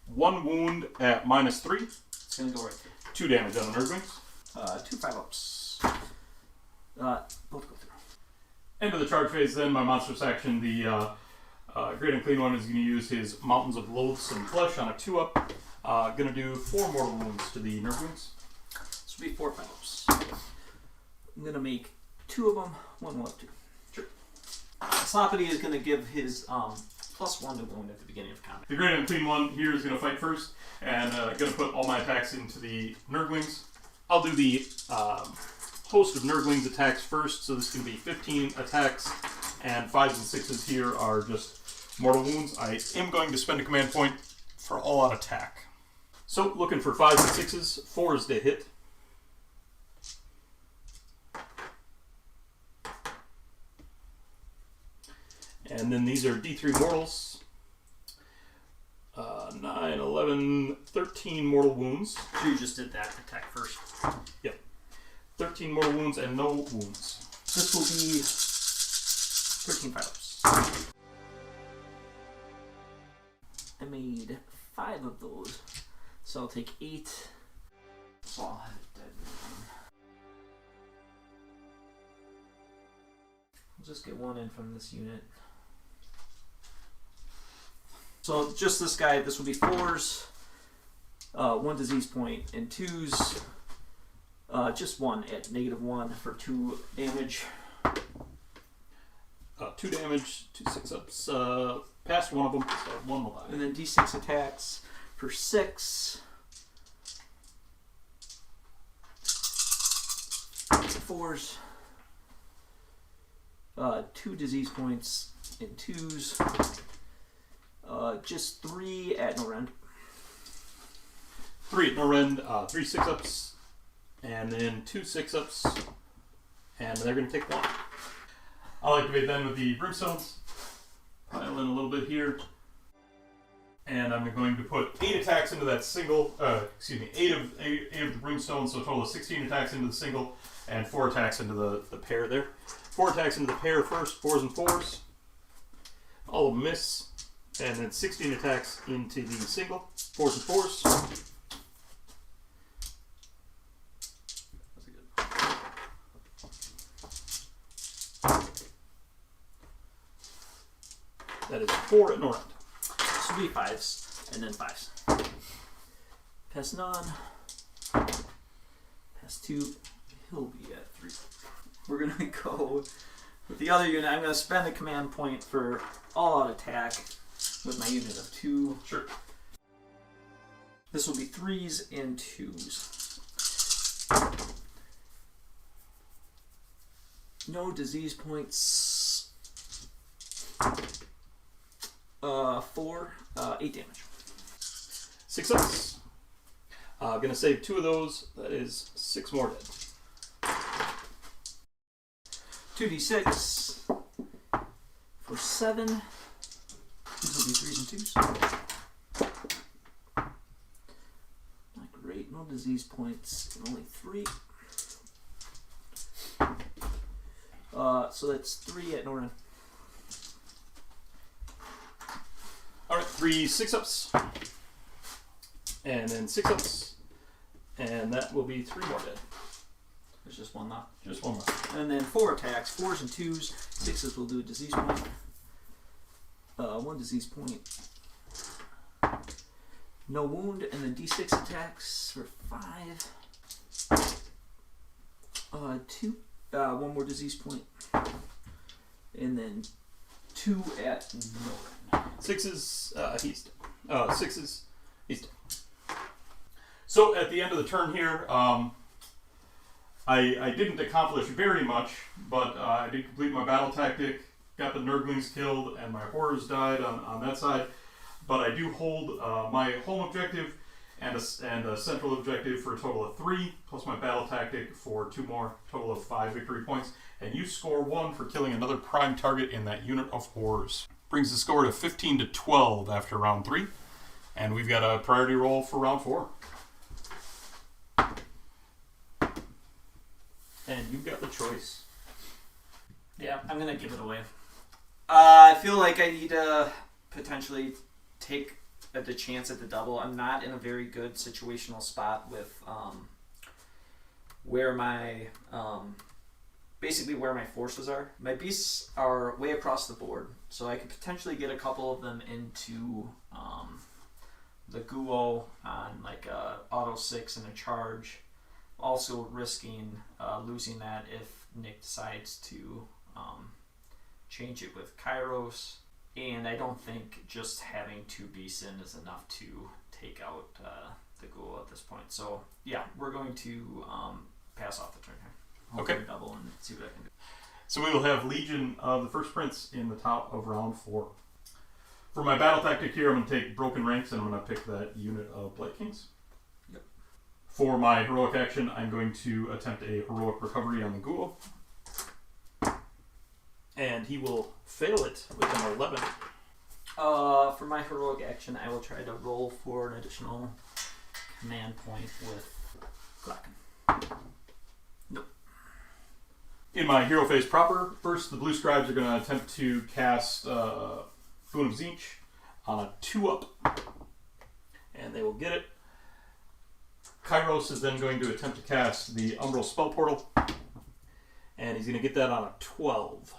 1 wound at -3. It's going to go right through. 2 damage on the Nurglings. 2 5-ups. Both go through. End of the charge phase then, my monstrous action, the Great Unclean One is going to use his Mountains of Loathsome Flesh on a 2-up. Going to do 4 mortal wounds to the Nurglings. This will be 4 5-ups. I'm going to make 2 of them. 1 will have 2. Sure. Sloppity is going to give his +1 to wound at the beginning of combat. The Great Unclean One here is going to fight first, and going to put all my attacks into the Nurglings. I'll do the host of Nurglings attacks first, so this is going to be 15 attacks, and 5s and 6s here are just mortal wounds. I am going to spend a command point for all-out attack. So, looking for 5s and 6s, 4s to hit. And then these are D3 mortals. 9, 11, 13 mortal wounds. So you just did that attack first. Yep. 13 mortal wounds and no wounds. This will be 13 5-ups. I made 5 of those, so I'll take 8. So I'll have it dead. I'll just get 1 in from this unit. So just this guy, this will be 4s, 1 disease point, and 2s, just 1 at -1 for 2 damage. 2 damage, 2 6-ups, past one of them, so 1 will die. And then D6 attacks for 6. 4s, 2 disease points and 2s. Just 3 at no rend. 3 at no rend, 3 6-ups, and then 2 6-ups, and they're going to take 1. I'll activate them with the brimstones. Pile in a little bit here. And I'm going to put 8 attacks into that single, 8 of the brimstones, so a total of 16 attacks into the single, and 4 attacks into the pair there. 4 attacks into the pair first, 4s and 4s. All of them miss. And then 16 attacks into the single, 4s and 4s. That is 4 at no rend. This will be 5s, and then 5s. Pass none. Pass 2. He'll be at 3. We're going to go with the other unit. I'm going to spend a command point for all-out attack with my unit of 2. Sure. This will be 3s and 2s. No disease points. 4, 8 damage. 6-ups. Gonna save 2 of those. That is 6 more dead. 2d6 for 7. These will be 3s and 2s. Not great. No disease points. Only 3. So that's 3 at no rend. Alright, 3 6-ups. And then 6 ups. And that will be 3 more dead. There's just one left. Just one more. And then 4 attacks. 4s and 2s. 6s will do a disease point. 1 disease point. No wound. And then d6 attacks for 5. 2. 1 more disease point. And then 2 at Norn. 6s, he's dead. 6s, he's dead. So at the end of the turn here, I didn't accomplish very much, but I did complete my battle tactic, got the Nurglings killed, and my horrors died on that side. But I do hold my home objective and a central objective for a total of 3, plus my battle tactic for 2 more, total of 5 victory points. And you score 1 for killing another prime target in that unit of horrors. Brings the score to 15 to 12 after round 3. And we've got a priority roll for round 4. And you've got the choice. Yeah, I'm going to give it away. I feel like I need to potentially take the chance at the double. I'm not in a very good situational spot with where my basically where my forces are. My beasts are way across the board, so I could potentially get a couple of them into the Guo on like a auto 6 and a charge. Also risking losing that if Nick decides to change it with Kairos. And I don't think just having 2 beasts in is enough to take out the Ghoul at this point. So yeah, we're going to pass off the turn here. I'll Okay. do a double and see what I can do. So we will have Legion of the First Prince in the top of round 4. For my battle tactic here, I'm going to take Broken Ranks and I'm going to pick that unit of Blight Kings. Yep. For my heroic action, I'm going to attempt a heroic recovery on the Ghoul. And he will fail it with an 11. For my heroic action, I will try to roll for an additional command point with glottkin. Nope. In my hero phase proper, first the Blue Scribes are going to attempt to cast Boon of Tzeentch on a 2-up. And they will get it. Kairos is then going to attempt to cast the Umbral Spell Portal. And he's going to get that on a 12.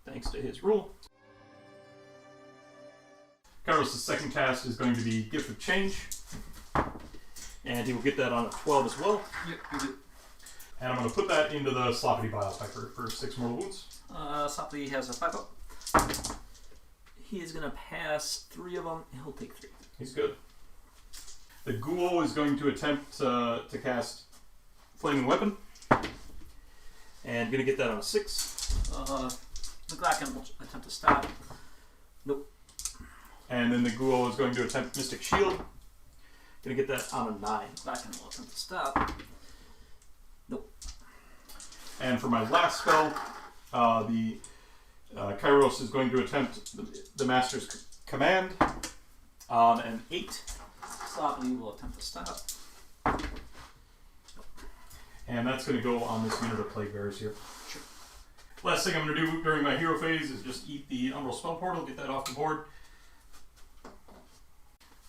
Thanks to his rule. Kairos' second cast is going to be Gift of Change. And he will get that on a 12 as well. Yep, you do. And I'm going to put that into the Sloppity Bilepiper for 6 mortal wounds. Sopley has a 5-up. He is going to pass 3 of them, and he'll take 3. He's good. The Ghoul is going to attempt to cast Flaming Weapon. And going to get that on a 6. The glottkin will attempt to stop. Nope. And then the Ghoul is going to attempt Mystic Shield. Going to get that on a 9. Glottkin will attempt to stop. Nope. And for my last spell, the Kairos is going to attempt the Master's Command on an 8. Sopley will attempt to stop. And that's going to go on this unit of Plague Bearers here. Sure. Last thing I'm going to do during my hero phase is just eat the Umbral Spell Portal, get that off the board.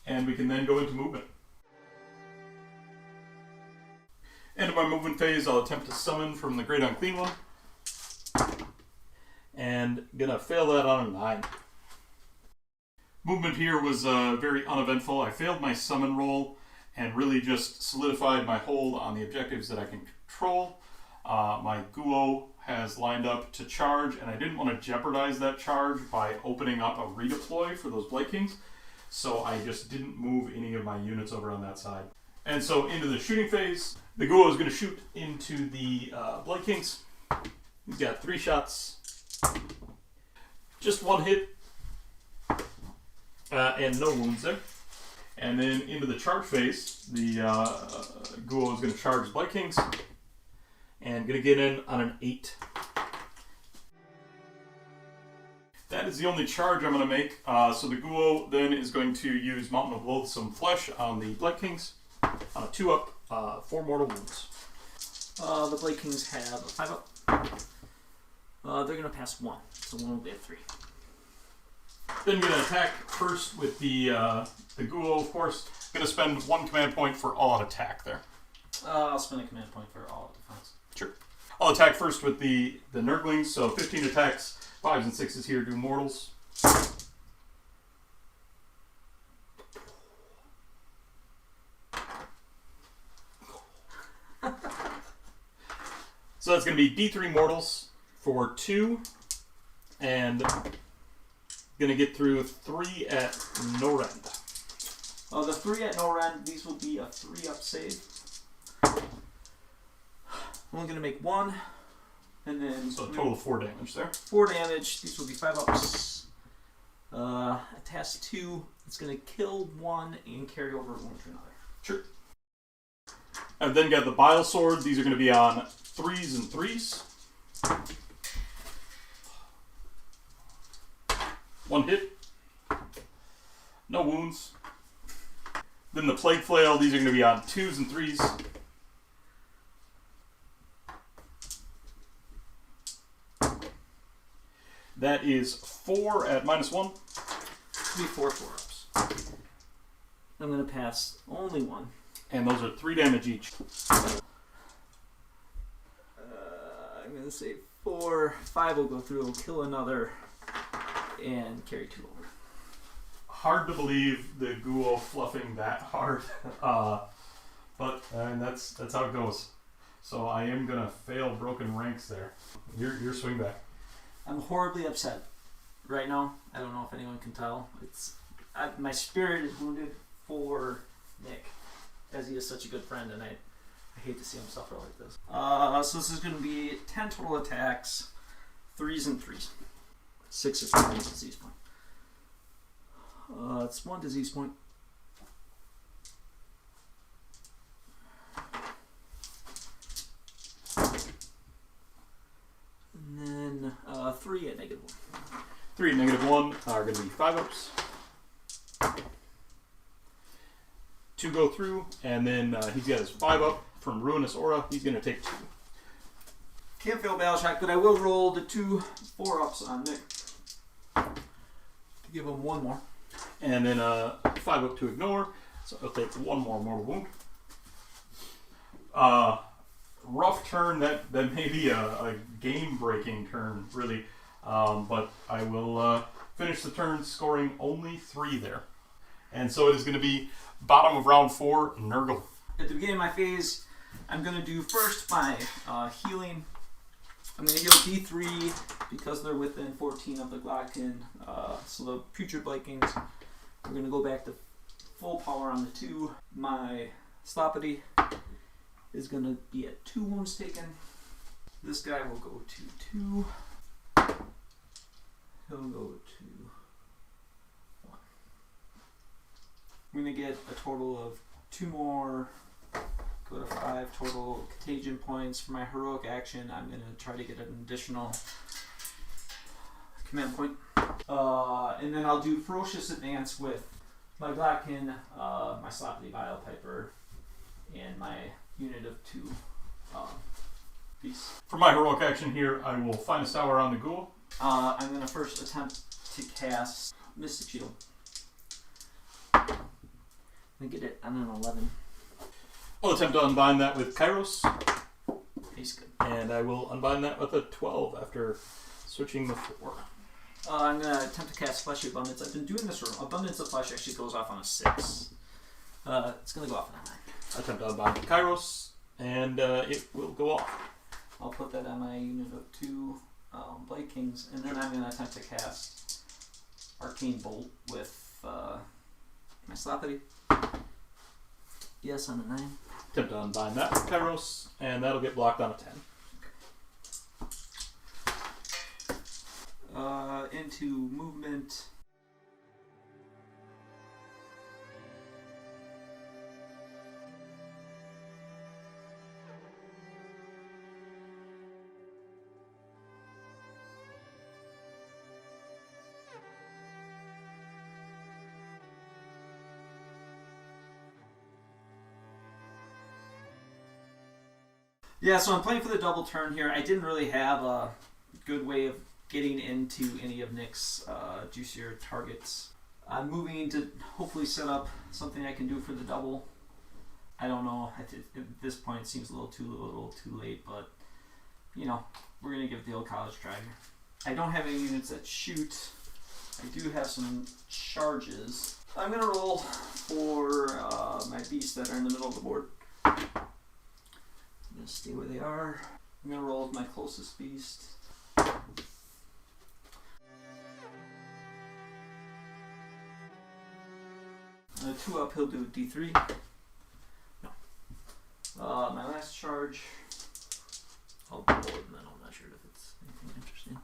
And we can then go into movement. End of my movement phase, I'll attempt to summon from the Great Unclean One. And gonna fail that on a 9. Movement here was very uneventful. I failed my summon roll and really just solidified my hold on the objectives that I can control. My Guo has lined up to charge, and I didn't want to jeopardize that charge by opening up a redeploy for those Blight Kings, so I just didn't move any of my units over on that side. And so into the shooting phase, the Guo is going to shoot into the Blight Kings. He's got 3 shots, just 1 hit, and no wounds there. And then into the charge phase, the Guo is going to charge Blight Kings, and going to get in on an 8. That is the only charge I'm going to make. So the Guo then is going to use Mountain of Loathsome Flesh on the Blight Kings on a 2-up, 4 mortal wounds. The Blight Kings have a 5-up. They're going to pass 1, so 1 will be a 3. Then going to attack first with the Guo, of course. Going to spend 1 command point for all out attack there. I'll spend a command point for all defense. Sure. I'll attack first with the Nurglings, so 15 attacks, 5s and 6s here do mortals. So that's going to be D3 mortals for 2, and going to get through 3 at no rend. The 3 at no rend, these will be a 3-up save. I'm only going to make 1, and then... So a total of 4 damage there. 4 damage, these will be 5-ups. Task 2, it's going to kill 1 and carry over 1 to another. Sure. I've then got the Bile Sword. These are going to be on 3s and 3s. 1 hit. No wounds. Then the Plague Flail. These are going to be on 2s and 3s. That is 4 at -1. It'll be 4 4-ups. I'm going to pass only 1. And those are 3 damage each. I'm going to say 4. 5 will go through, will kill another, and carry 2 over. Hard to believe the ghoul fluffing that hard. But that's how it goes. So I am going to fail broken ranks there. Your swing back. I'm horribly upset right now. I don't know if anyone can tell. My spirit is wounded for Nick, as he is such a good friend, and I hate to see him suffer like this. So this is going to be 10 total attacks, 3s and 3s. 6 is 1 disease point. It's 1 disease point. And then 3 at -1. 3 at -1 are going to be 5-ups. 2 go through, and then he's got his 5-up from Ruinous Aura. He's going to take 2. Can't fail Battle Shock, but I will roll the 2 4-ups on Nick to give him 1 more. And then 5-up to ignore, so he'll take 1 more mortal wound. Rough turn. That may be a game-breaking turn, really. But I will finish the turn scoring only 3 there. And so it is going to be bottom of round 4, Nurgle. At the beginning of my phase, I'm going to do first my healing. I'm going to heal D3 because they're within 14 of the glottkin. So the putrid Vikings, we're going to go back to full power on the 2. My Sloppity is going to be at 2 wounds taken. This guy will go to 2. He'll go to 1. I'm going to get a total of 2 more. Go to 5 total contagion points. For my heroic action, I'm going to try to get an additional command point. And then I'll do Ferocious Advance with my Glottkin, my Sloppity Bile Piper, and my unit of 2 beasts. For my heroic action here, I will find a Sour on the ghoul. I'm going to first attempt to cast Mystic Shield. I'm going to get it on an 11. I'll attempt to unbind that with Kairos. He's good. And I will unbind that with a 12 after switching the 4. I'm going to attempt to cast Fleshy Abundance. I've been doing this wrong. Abundance of Flesh actually goes off on a 6. It's going to go off on a 9. Attempt to unbind the Kairos, and it will go off. I'll put that on my unit of 2 Blade Kings, and then I'm going to attempt to cast Arcane Bolt with my Sloppity. Yes, on a 9. Attempt to unbind that with Kairos, and that'll get blocked on a 10. Into movement. Yeah, so I'm playing for the double turn here. I didn't really have a good way of getting into any of Nick's juicier targets. I'm moving to hopefully set up something I can do for the double. I don't know. At this point, it seems a little too late, but you know, we're gonna give it the old college try here. I don't have any units that shoot. I do have some charges. I'm gonna roll for my beasts that are in the middle of the board. I'm gonna stay where they are. I'm gonna roll with my closest beast. 2 up, he'll do D3. No. My last charge. I'll roll it and then I'll measure it if it's anything interesting.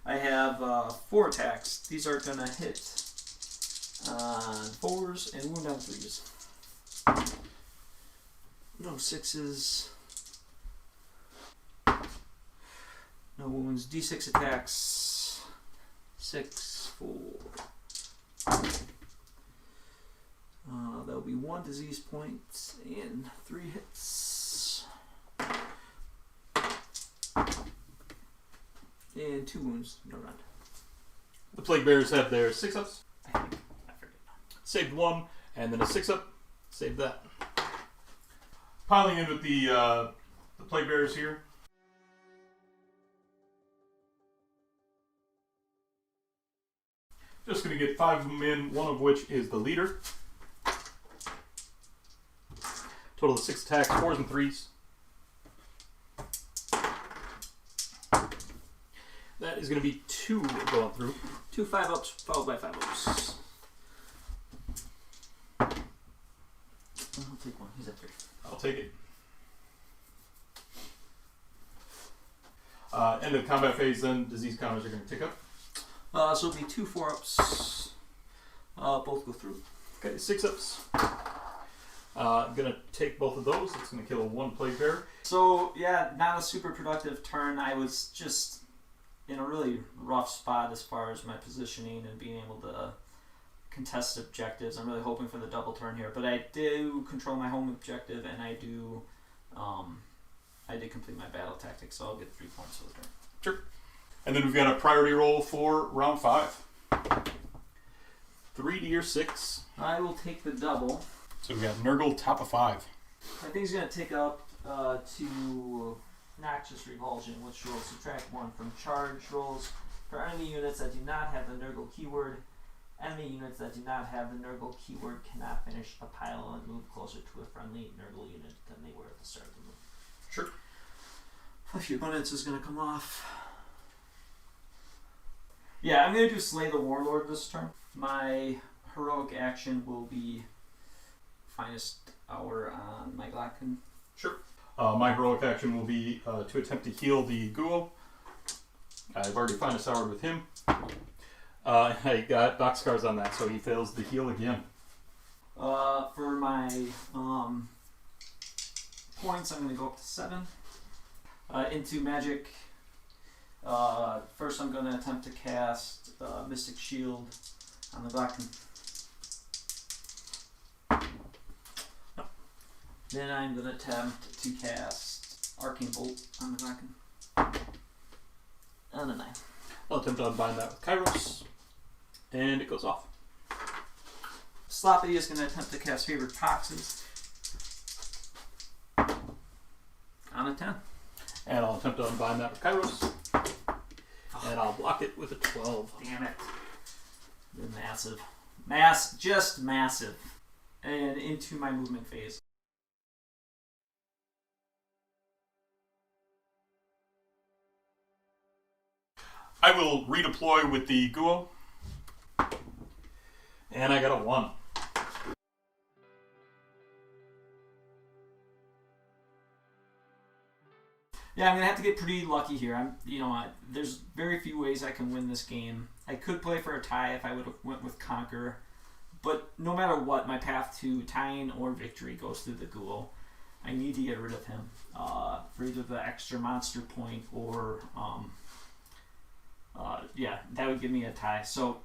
I have 4 attacks. These are gonna hit on 4s and wound on 3s. No 6s. No wounds. D6 attacks. 6, 4. That'll be 1 disease point and 3 hits. And 2 wounds. No round. The Plague Bearers have their 6-ups. I think. I forget. Saved 1, and then a 6-up. Saved that. Piling in with the Plague Bearers here. Just going to get 5 of them in, one of which is the leader. Total of 6 attacks, 4s and 3s. That is going to be 2 going through. 2 5-ups followed by 5-ups. I'll take 1. He's at 3. I'll take it. End of combat phase, then disease counters are going to tick up. So it'll be 2 4-ups. Both go through. Okay, 6-ups. I'm going to take both of those. It's going to kill 1 Plague Bearer. So, yeah, not a super productive turn. I was just in a really rough spot as far as my positioning and being able to contest objectives. I'm really hoping for the double turn here. But I do control my home objective, and I did complete my battle tactics, so I'll get 3 points for the turn. Sure. And then we've got a priority roll for round 5. 3 to your 6. I will take the double. So we've got Nurgle top of 5. I think he's going to take up to Noxious Revulsion, which will subtract 1 from charge rolls for enemy units that do not have the Nurgle keyword. Enemy units that do not have the Nurgle keyword cannot finish a pile and move closer to a friendly Nurgle unit than they were at the start of the move. Sure. A few abundance is going to come off. Yeah, I'm going to do Slay the Warlord this turn. My heroic action will be Finest Hour on my glottkin. Sure. My heroic action will be to attempt to heal the Ghoul. I've already Finest Houred with him. I got Boxcars on that, so he fails the heal again. For my points, I'm going to go up to 7. Into magic, first I'm going to attempt to cast Mystic Shield on the glottkin. No. Then I'm going to attempt to cast Arcane Bolt on the glottkin. And a 9. I'll attempt to unbind that with Kairos. And it goes off. Sloppy is going to attempt to cast Favorite Toxins on a 10. And I'll attempt to unbind that with Kairos. And I'll block it with a 12. Damn it. They're massive. Just massive. And into my movement phase. I will redeploy with the Ghoul. And I got a 1. Yeah, I'm gonna have to get pretty lucky here. There's very few ways I can win this game. I could play for a tie if I would have went with Conquer, but no matter what, my path to tying or victory goes through the Ghoul. I need to get rid of him for either the extra monster point or that would give me a tie. So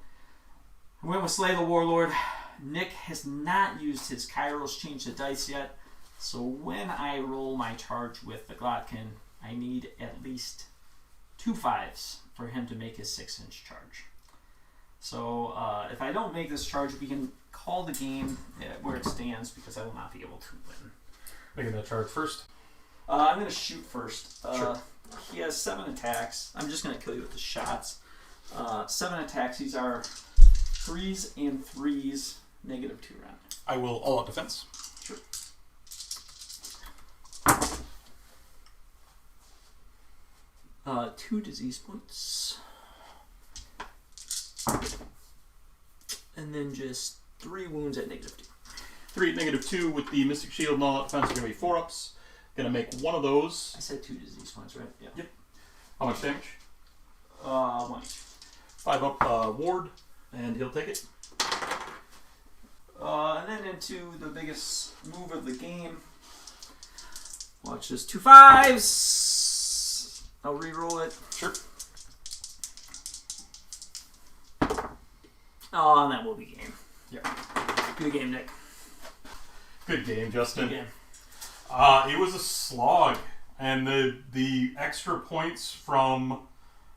I went with Slay the Warlord. Nick has not used his Kairos change the dice yet, so when I roll my charge with the glottkin, I need at least 2 5s for him to make his 6-inch charge. So if I don't make this charge, we can call the game where it stands because I will not be able to win. Making that charge first. I'm going to shoot first. Sure. He has 7 attacks. I'm just going to kill you with the shots. 7 attacks. These are 3s and 3s, -2 round. I will all out defense. Sure. 2 disease points. And then just 3 wounds at -2. 3 at -2 with the Mystic Shield and all out defense are going to be 4-ups. Going to make one of those. I said 2 disease points, right? Yeah. Yep. How much damage? 1 each. 5-up ward, and he'll take it. And then into the biggest move of the game. Watch this. 2 5s. I'll re-roll it. Sure. Oh, and that will be game. Yeah. Good game, Nick. Good game, Justin. Good game. It was a slog, and the extra points from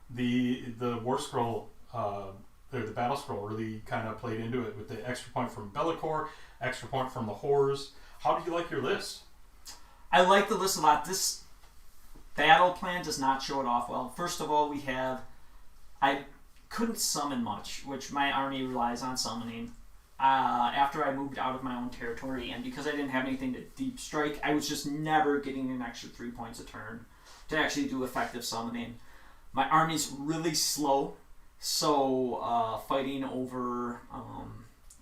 the War Scroll, the Battle Scroll, really kind of played into it with the extra point from Be'lakor, extra point from the Horrors. How do you like your list? I like the list a lot. This battle plan does not show it off well. First of all, I couldn't summon much, which my army relies on summoning. After I moved out of my own territory, and because I didn't have anything to deep strike, I was just never getting an extra 3 points a turn to actually do effective summoning. My army's really slow, so fighting over,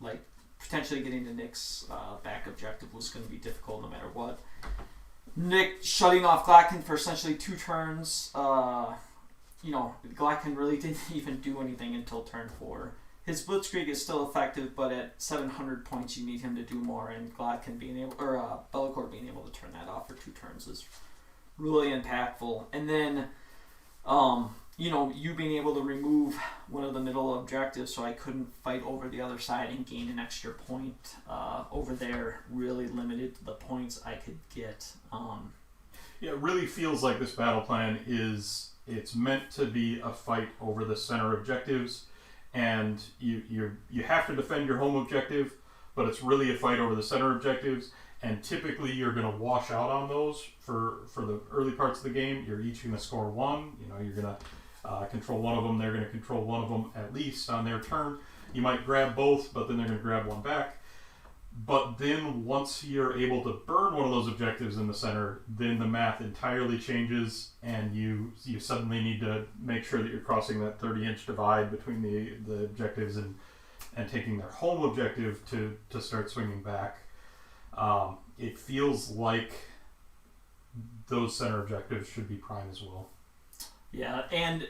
like potentially getting to Nick's back objective was going to be difficult no matter what. Nick shutting off Glottkin for essentially 2 turns. Glottkin really didn't even do anything until turn 4. His Blitzkrieg is still effective, but at 700 points you need him to do more, and Glottkin being able, or Be'lakor being able to turn that off for 2 turns is really impactful. And then, you being able to remove one of the middle objectives so I couldn't fight over the other side and gain an extra point over there really limited the points I could get. Yeah, it really feels like this battle plan it's meant to be a fight over the center objectives. And you have to defend your home objective, but it's really a fight over the center objectives. And typically, you're going to wash out on those for the early parts of the game. You're each going to score 1. You're going to control one of them. They're going to control one of them at least on their turn. You might grab both, but then they're going to grab one back. But then once you're able to burn one of those objectives in the center, then the math entirely changes, and you suddenly need to make sure that you're crossing that 30-inch divide between the objectives and taking their home objective to start swinging back. It feels like those center objectives should be prime as well. Yeah, and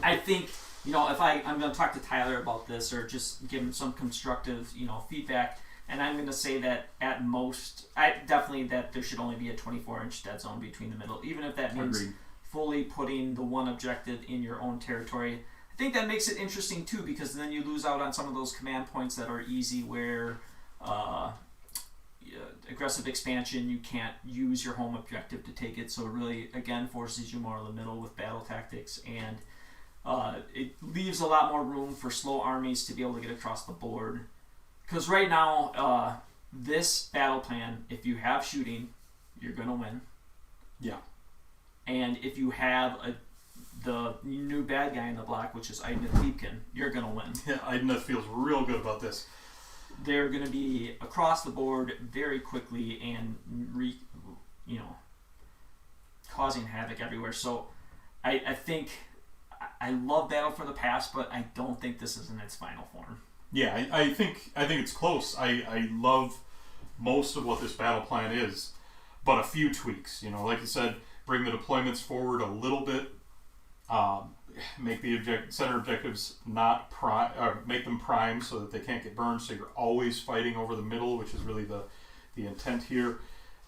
I think... if I'm going to talk to Tyler about this or just give him some constructive, feedback, and I'm going to say that at most, that there should only be a 24-inch dead zone between the middle, even if that means fully putting the one objective in your own territory. I think that makes it interesting too, because then you lose out on some of those command points that are easy where aggressive expansion, you can't use your home objective to take it, so it really, again, forces you more in the middle with battle tactics, and it leaves a lot more room for slow armies to be able to get across the board. Because right now, this battle plan, if you have shooting, you're going to win. Yeah. And if you have the new bad guy in the block, which is Glottkin, you're going to win. Yeah, Idna feels real good about this. They're going to be across the board very quickly and, causing havoc everywhere. So I think... I love Battle for the Past, but I don't think this is in its final form. Yeah, I think it's close. I love most of what this battle plan is, but a few tweaks. Like you said, bring the deployments forward a little bit. Make the center objectives not prime, or make them prime so that they can't get burned. So you're always fighting over the middle, which is really the intent here.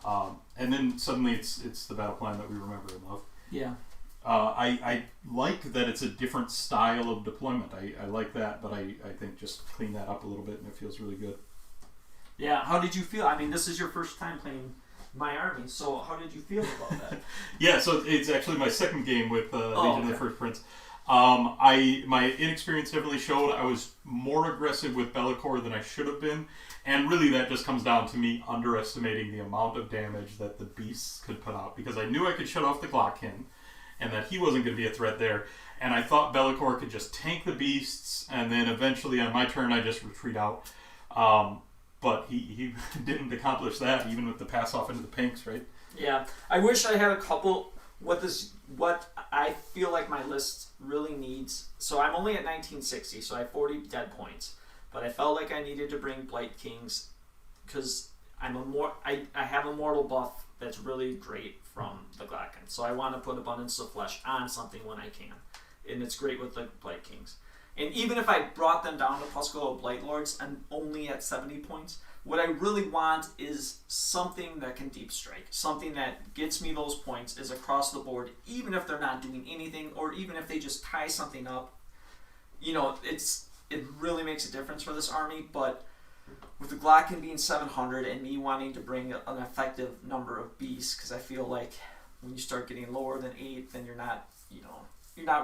And then suddenly it's the battle plan that we remember and love. Yeah. I like that it's a different style of deployment. I like that, but I think just clean that up a little bit and it feels really good. Yeah, how did you feel? I mean, this is your first time playing my army, so how did you feel about that? Yeah, so it's actually my second game with Legion of the First Prince. My inexperience definitely showed. I was more aggressive with Be'lakor than I should have been, and really that just comes down to me underestimating the amount of damage that the beasts could put out, because I knew I could shut off the glottkin, and that he wasn't going to be a threat there, and I thought Be'lakor could just tank the beasts, and then eventually on my turn I just retreat out. But he didn't accomplish that, even with the pass off into the pinks, right? Yeah, I wish I had a couple. What I feel like my list really needs. So I'm only at 1960, so I have 40 dead points. But I felt like I needed to bring Blight Kings because I have a mortal buff that's really great from the glottkin. So I want to put Abundance of Flesh on something when I can, and it's great with the Blight Kings. And even if I brought them down to Puskull Blight Lords, I'm only at 70 points. What I really want is something that can deep strike. Something that gets me those points is across the board, even if they're not doing anything, or even if they just tie something up. You know, it really makes a difference for this army, but with the glottkin being 700 and me wanting to bring an effective number of beasts, because I feel like when you start getting lower than 8, then you're not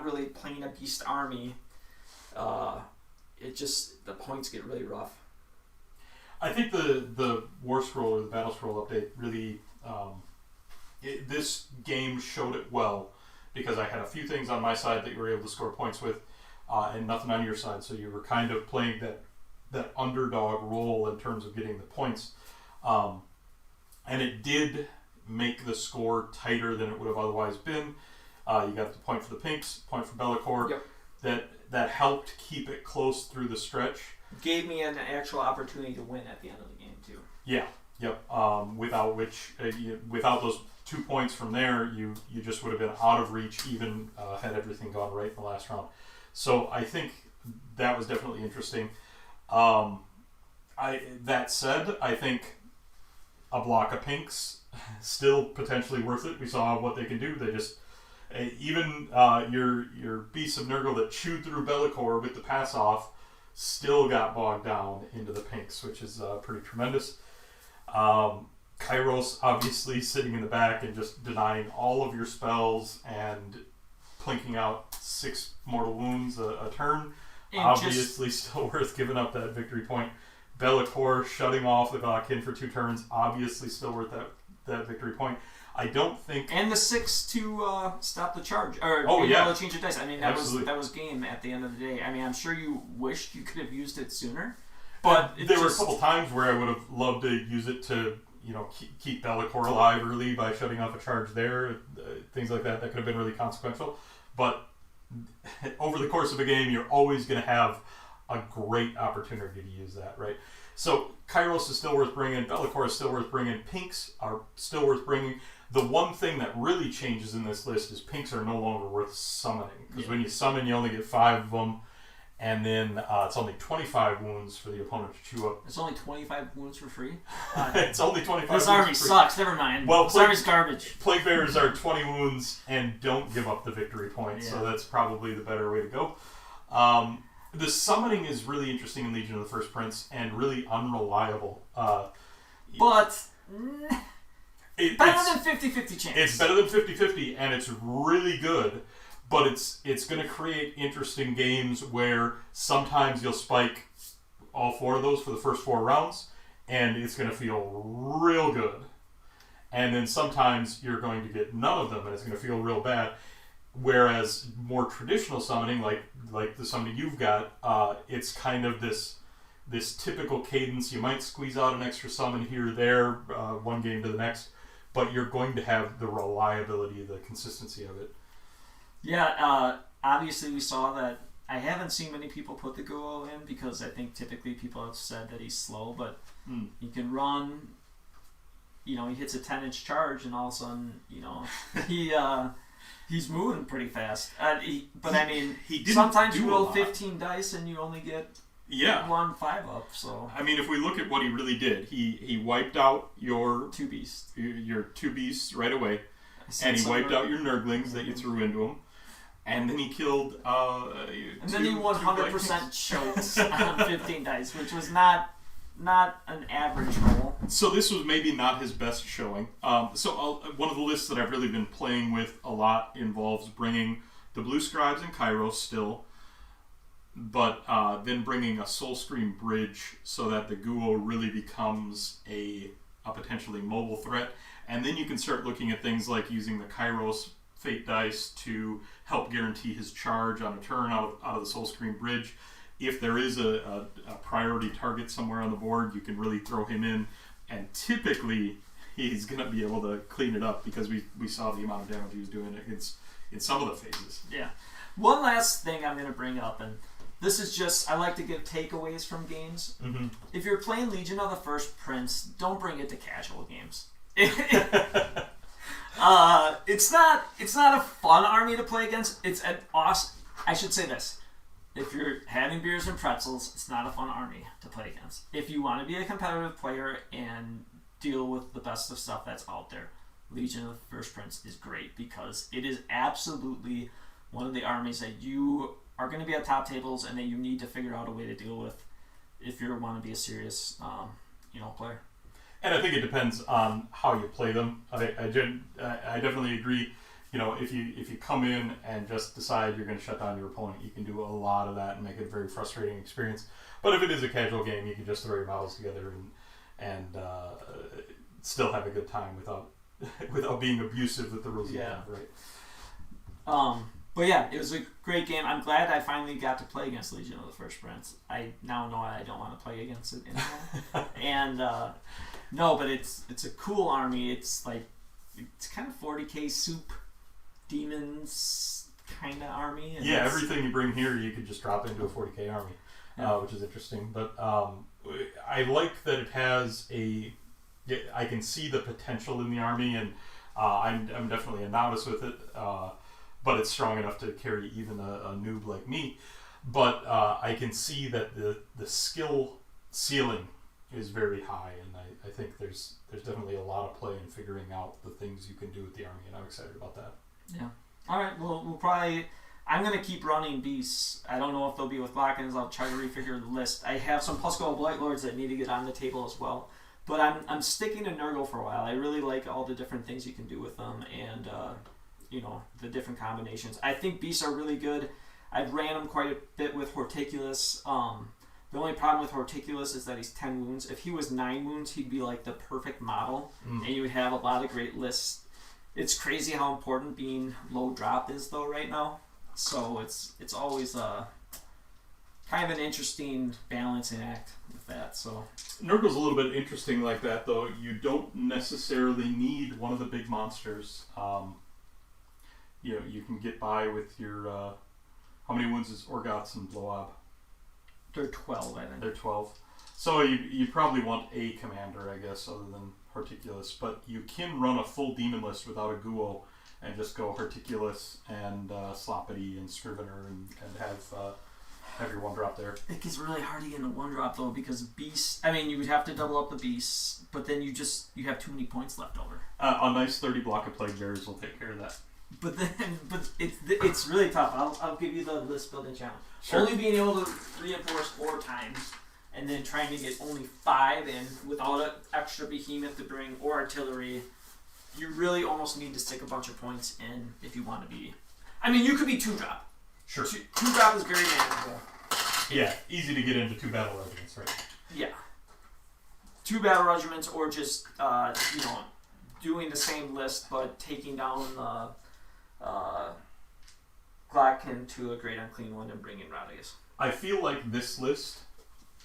really playing a beast army. The points get really rough. I think the War Scroll or the Battle Scroll update really, this game showed it well, because I had a few things on my side that you were able to score points with, and nothing on your side, so you were kind of playing that underdog role in terms of getting the points, and it did make the score tighter than it would have otherwise been. You got the point for the pinks, point for Be'lakor. Yep. That helped keep it close through the stretch. Gave me an actual opportunity to win at the end of the game too. Yeah, yep. Without which, without those 2 points from there, you just would have been out of reach, even had everything gone right in the last round. So I think that was definitely interesting. That said, I think a block of pinks still potentially worth it. We saw what they can do. They just even your Beasts of Nurgle that chewed through Be'lakor with the pass off still got bogged down into the pinks, which is pretty tremendous. Kairos obviously sitting in the back and just denying all of your spells and plinking out 6 mortal wounds a turn. And obviously still worth giving up that victory point. Be'lakor shutting off the glottkin for 2 turns, obviously still worth that victory point. I don't think... And the 6 to stop the charge. Or change the dice. I mean, that was game at the end of the day. I mean, I'm sure you wished you could have used it sooner. But there were a couple times where I would have loved to use it to, keep Be'lakor alive early by shutting off a charge there. Things like that. That could have been really consequential. But over the course of a game, you're always going to have a great opportunity to use that, right? So Kairos is still worth bringing. Be'lakor is still worth bringing. Pinks are still worth bringing. The one thing that really changes in this list is pinks are no longer worth summoning. Because when you summon, you only get 5 of them. And then it's only 25 wounds for the opponent to chew up. It's only 25 wounds for free? It's only 25 wounds. This army sucks. Never mind. Well, this army's garbage. Plague Bearers are 20 wounds and don't give up the victory point. Yeah. So that's probably the better way to go. The summoning is really interesting in Legion of the First Prince and really unreliable. But... better than 50-50 chance. It's better than 50-50, and it's really good, but it's going to create interesting games where sometimes you'll spike all 4 of those for the first 4 rounds, and it's going to feel real good. And then sometimes you're going to get none of them, and it's going to feel real bad. Whereas more traditional summoning, like the summoning you've got, it's kind of this typical cadence. You might squeeze out an extra summon here or there, one game to the next, but you're going to have the reliability, the consistency of it. Yeah, obviously we saw that. I haven't seen many people put the Go in because I think typically people have said that he's slow, but he can run. He hits a 10-inch charge, and all of a sudden, he's moving pretty fast. Sometimes you roll 15 dice and you only get 1 5-up. So if we look at what he really did, he wiped out your 2 beasts, your 2 beasts right away, and he wiped out your Nurglings that you threw into him, and then he killed. And then he 100% chokes on 15 dice, which was not an average roll. So this was maybe not his best showing. One of the lists that I've really been playing with a lot involves bringing the blue scribes and Kairos still, but then bringing a soul stream bridge so that the Guo really becomes a potentially mobile threat. And then you can start looking at things like using the Kairos fate dice to help guarantee his charge on a turn out of the soul stream bridge. If there is a priority target somewhere on the board, you can really throw him in, and typically he's going to be able to clean it up because we saw the amount of damage he was doing against in some of the phases. Yeah. One last thing I'm going to bring up, and this is just, I like to give takeaways from games. Mm-hmm. If you're playing Legion of the First Prince, don't bring it to casual games. It's not a fun army to play against. It's an awesome. I should say this: if you're having beers and pretzels, it's not a fun army to play against. If you want to be a competitive player and deal with the best of stuff that's out there, Legion of the First Prince is great because it is absolutely one of the armies that you are going to be at top tables and that you need to figure out a way to deal with if you want to be a serious, player. And I think it depends on how you play them. I definitely agree. If you come in and just decide you're going to shut down your opponent, you can do a lot of that and make it a very frustrating experience. But if it is a casual game, you can just throw your models together and still have a good time without being abusive with the rules you have, right? But yeah, it was a great game. I'm glad I finally got to play against Legion of the First Prince. I now know I don't want to play against it anymore. And no, but it's a cool army. It's kind of 40k soup demons kind of army. And yeah, everything you bring here, you could just drop into a 40k army, which is interesting. But I like that it has I can see the potential in the army, and I'm definitely a novice with it. But it's strong enough to carry even a noob like me. But I can see that the skill ceiling is very high, and I think there's definitely a lot of play in figuring out the things you can do with the army, and I'm excited about that. Yeah. All right. Well, we'll probably. I'm gonna keep running beasts. I don't know if they'll be with Glottkins. I'll try to refigure the list. I have some +12 Blight Lords that need to get on the table as well. But I'm sticking to Nurgle for a while. I really like all the different things you can do with them, and the different combinations. I think beasts are really good. I've ran them quite a bit with Horticulus. The only problem with Horticulus is that he's 10 wounds. If he was 9 wounds, he'd be like the perfect model, and you would have a lot of great lists. It's crazy how important being low drop is though right now. So it's always kind of an interesting balancing act with that. So Nurgle's a little bit interesting like that though. You don't necessarily need one of the big monsters. You can get by with your how many wounds is Orgots and Bloab? They're 12, I think. They're 12. So you probably want a commander, I guess, other than Horticulus. But you can run a full demon list without a Guo and just go Horticulus and Sloppity and Scrivener and have your 1-drop there. It gets really hard to get in a 1-drop though because beasts. I mean, you would have to double up the beasts, but then you have too many points left over. A nice 30 block of Plague Bearers will take care of that. But it's really tough. I'll give you the list building challenge. Sure. Only being able to reinforce 4 times, and then trying to get only 5 in without an extra behemoth to bring or artillery. You really almost need to stick a bunch of points in if you want to be. I mean, you could be 2-drop. Sure. 2-drop is very manageable. Yeah, easy to get into 2 battle regiments, right? Yeah. 2 battle regiments, or just doing the same list but taking down the Glottkin to a Great Unclean One and bringing Rodriguez. I feel like this list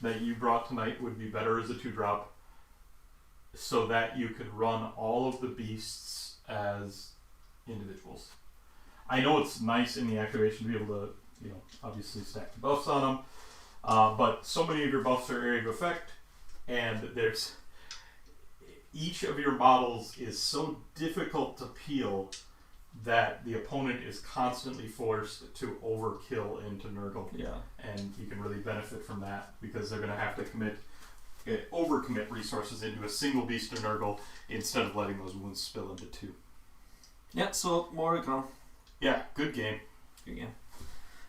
that you brought tonight would be better as a 2-drop, so that you could run all of the beasts as individuals. I know it's nice in the activation to be able to, obviously stack the buffs on them, but so many of your buffs are area of effect, and each of your models is so difficult to peel that the opponent is constantly forced to overkill into Nurgle. Yeah. And you can really benefit from that because they're going to have to overcommit resources into a single beast of Nurgle instead of letting those wounds spill into 2. Yeah, so more to come. Yeah, good game. Good game.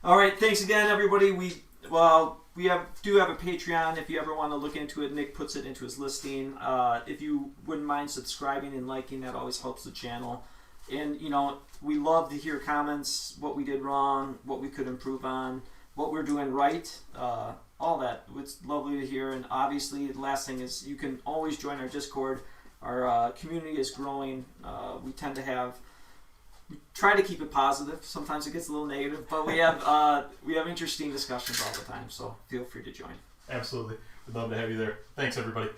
All right, thanks again, everybody. We do have a Patreon. If you ever want to look into it, Nick puts it into his listing. If you wouldn't mind subscribing and liking, that always helps the channel. And we love to hear comments, what we did wrong, what we could improve on, what we're doing right, all that. It's lovely to hear. And obviously, the last thing is you can always join our Discord. Our community is growing. We try to keep it positive. Sometimes it gets a little negative, but we have interesting discussions all the time. So feel free to join. Absolutely. We'd love to have you there. Thanks, everybody.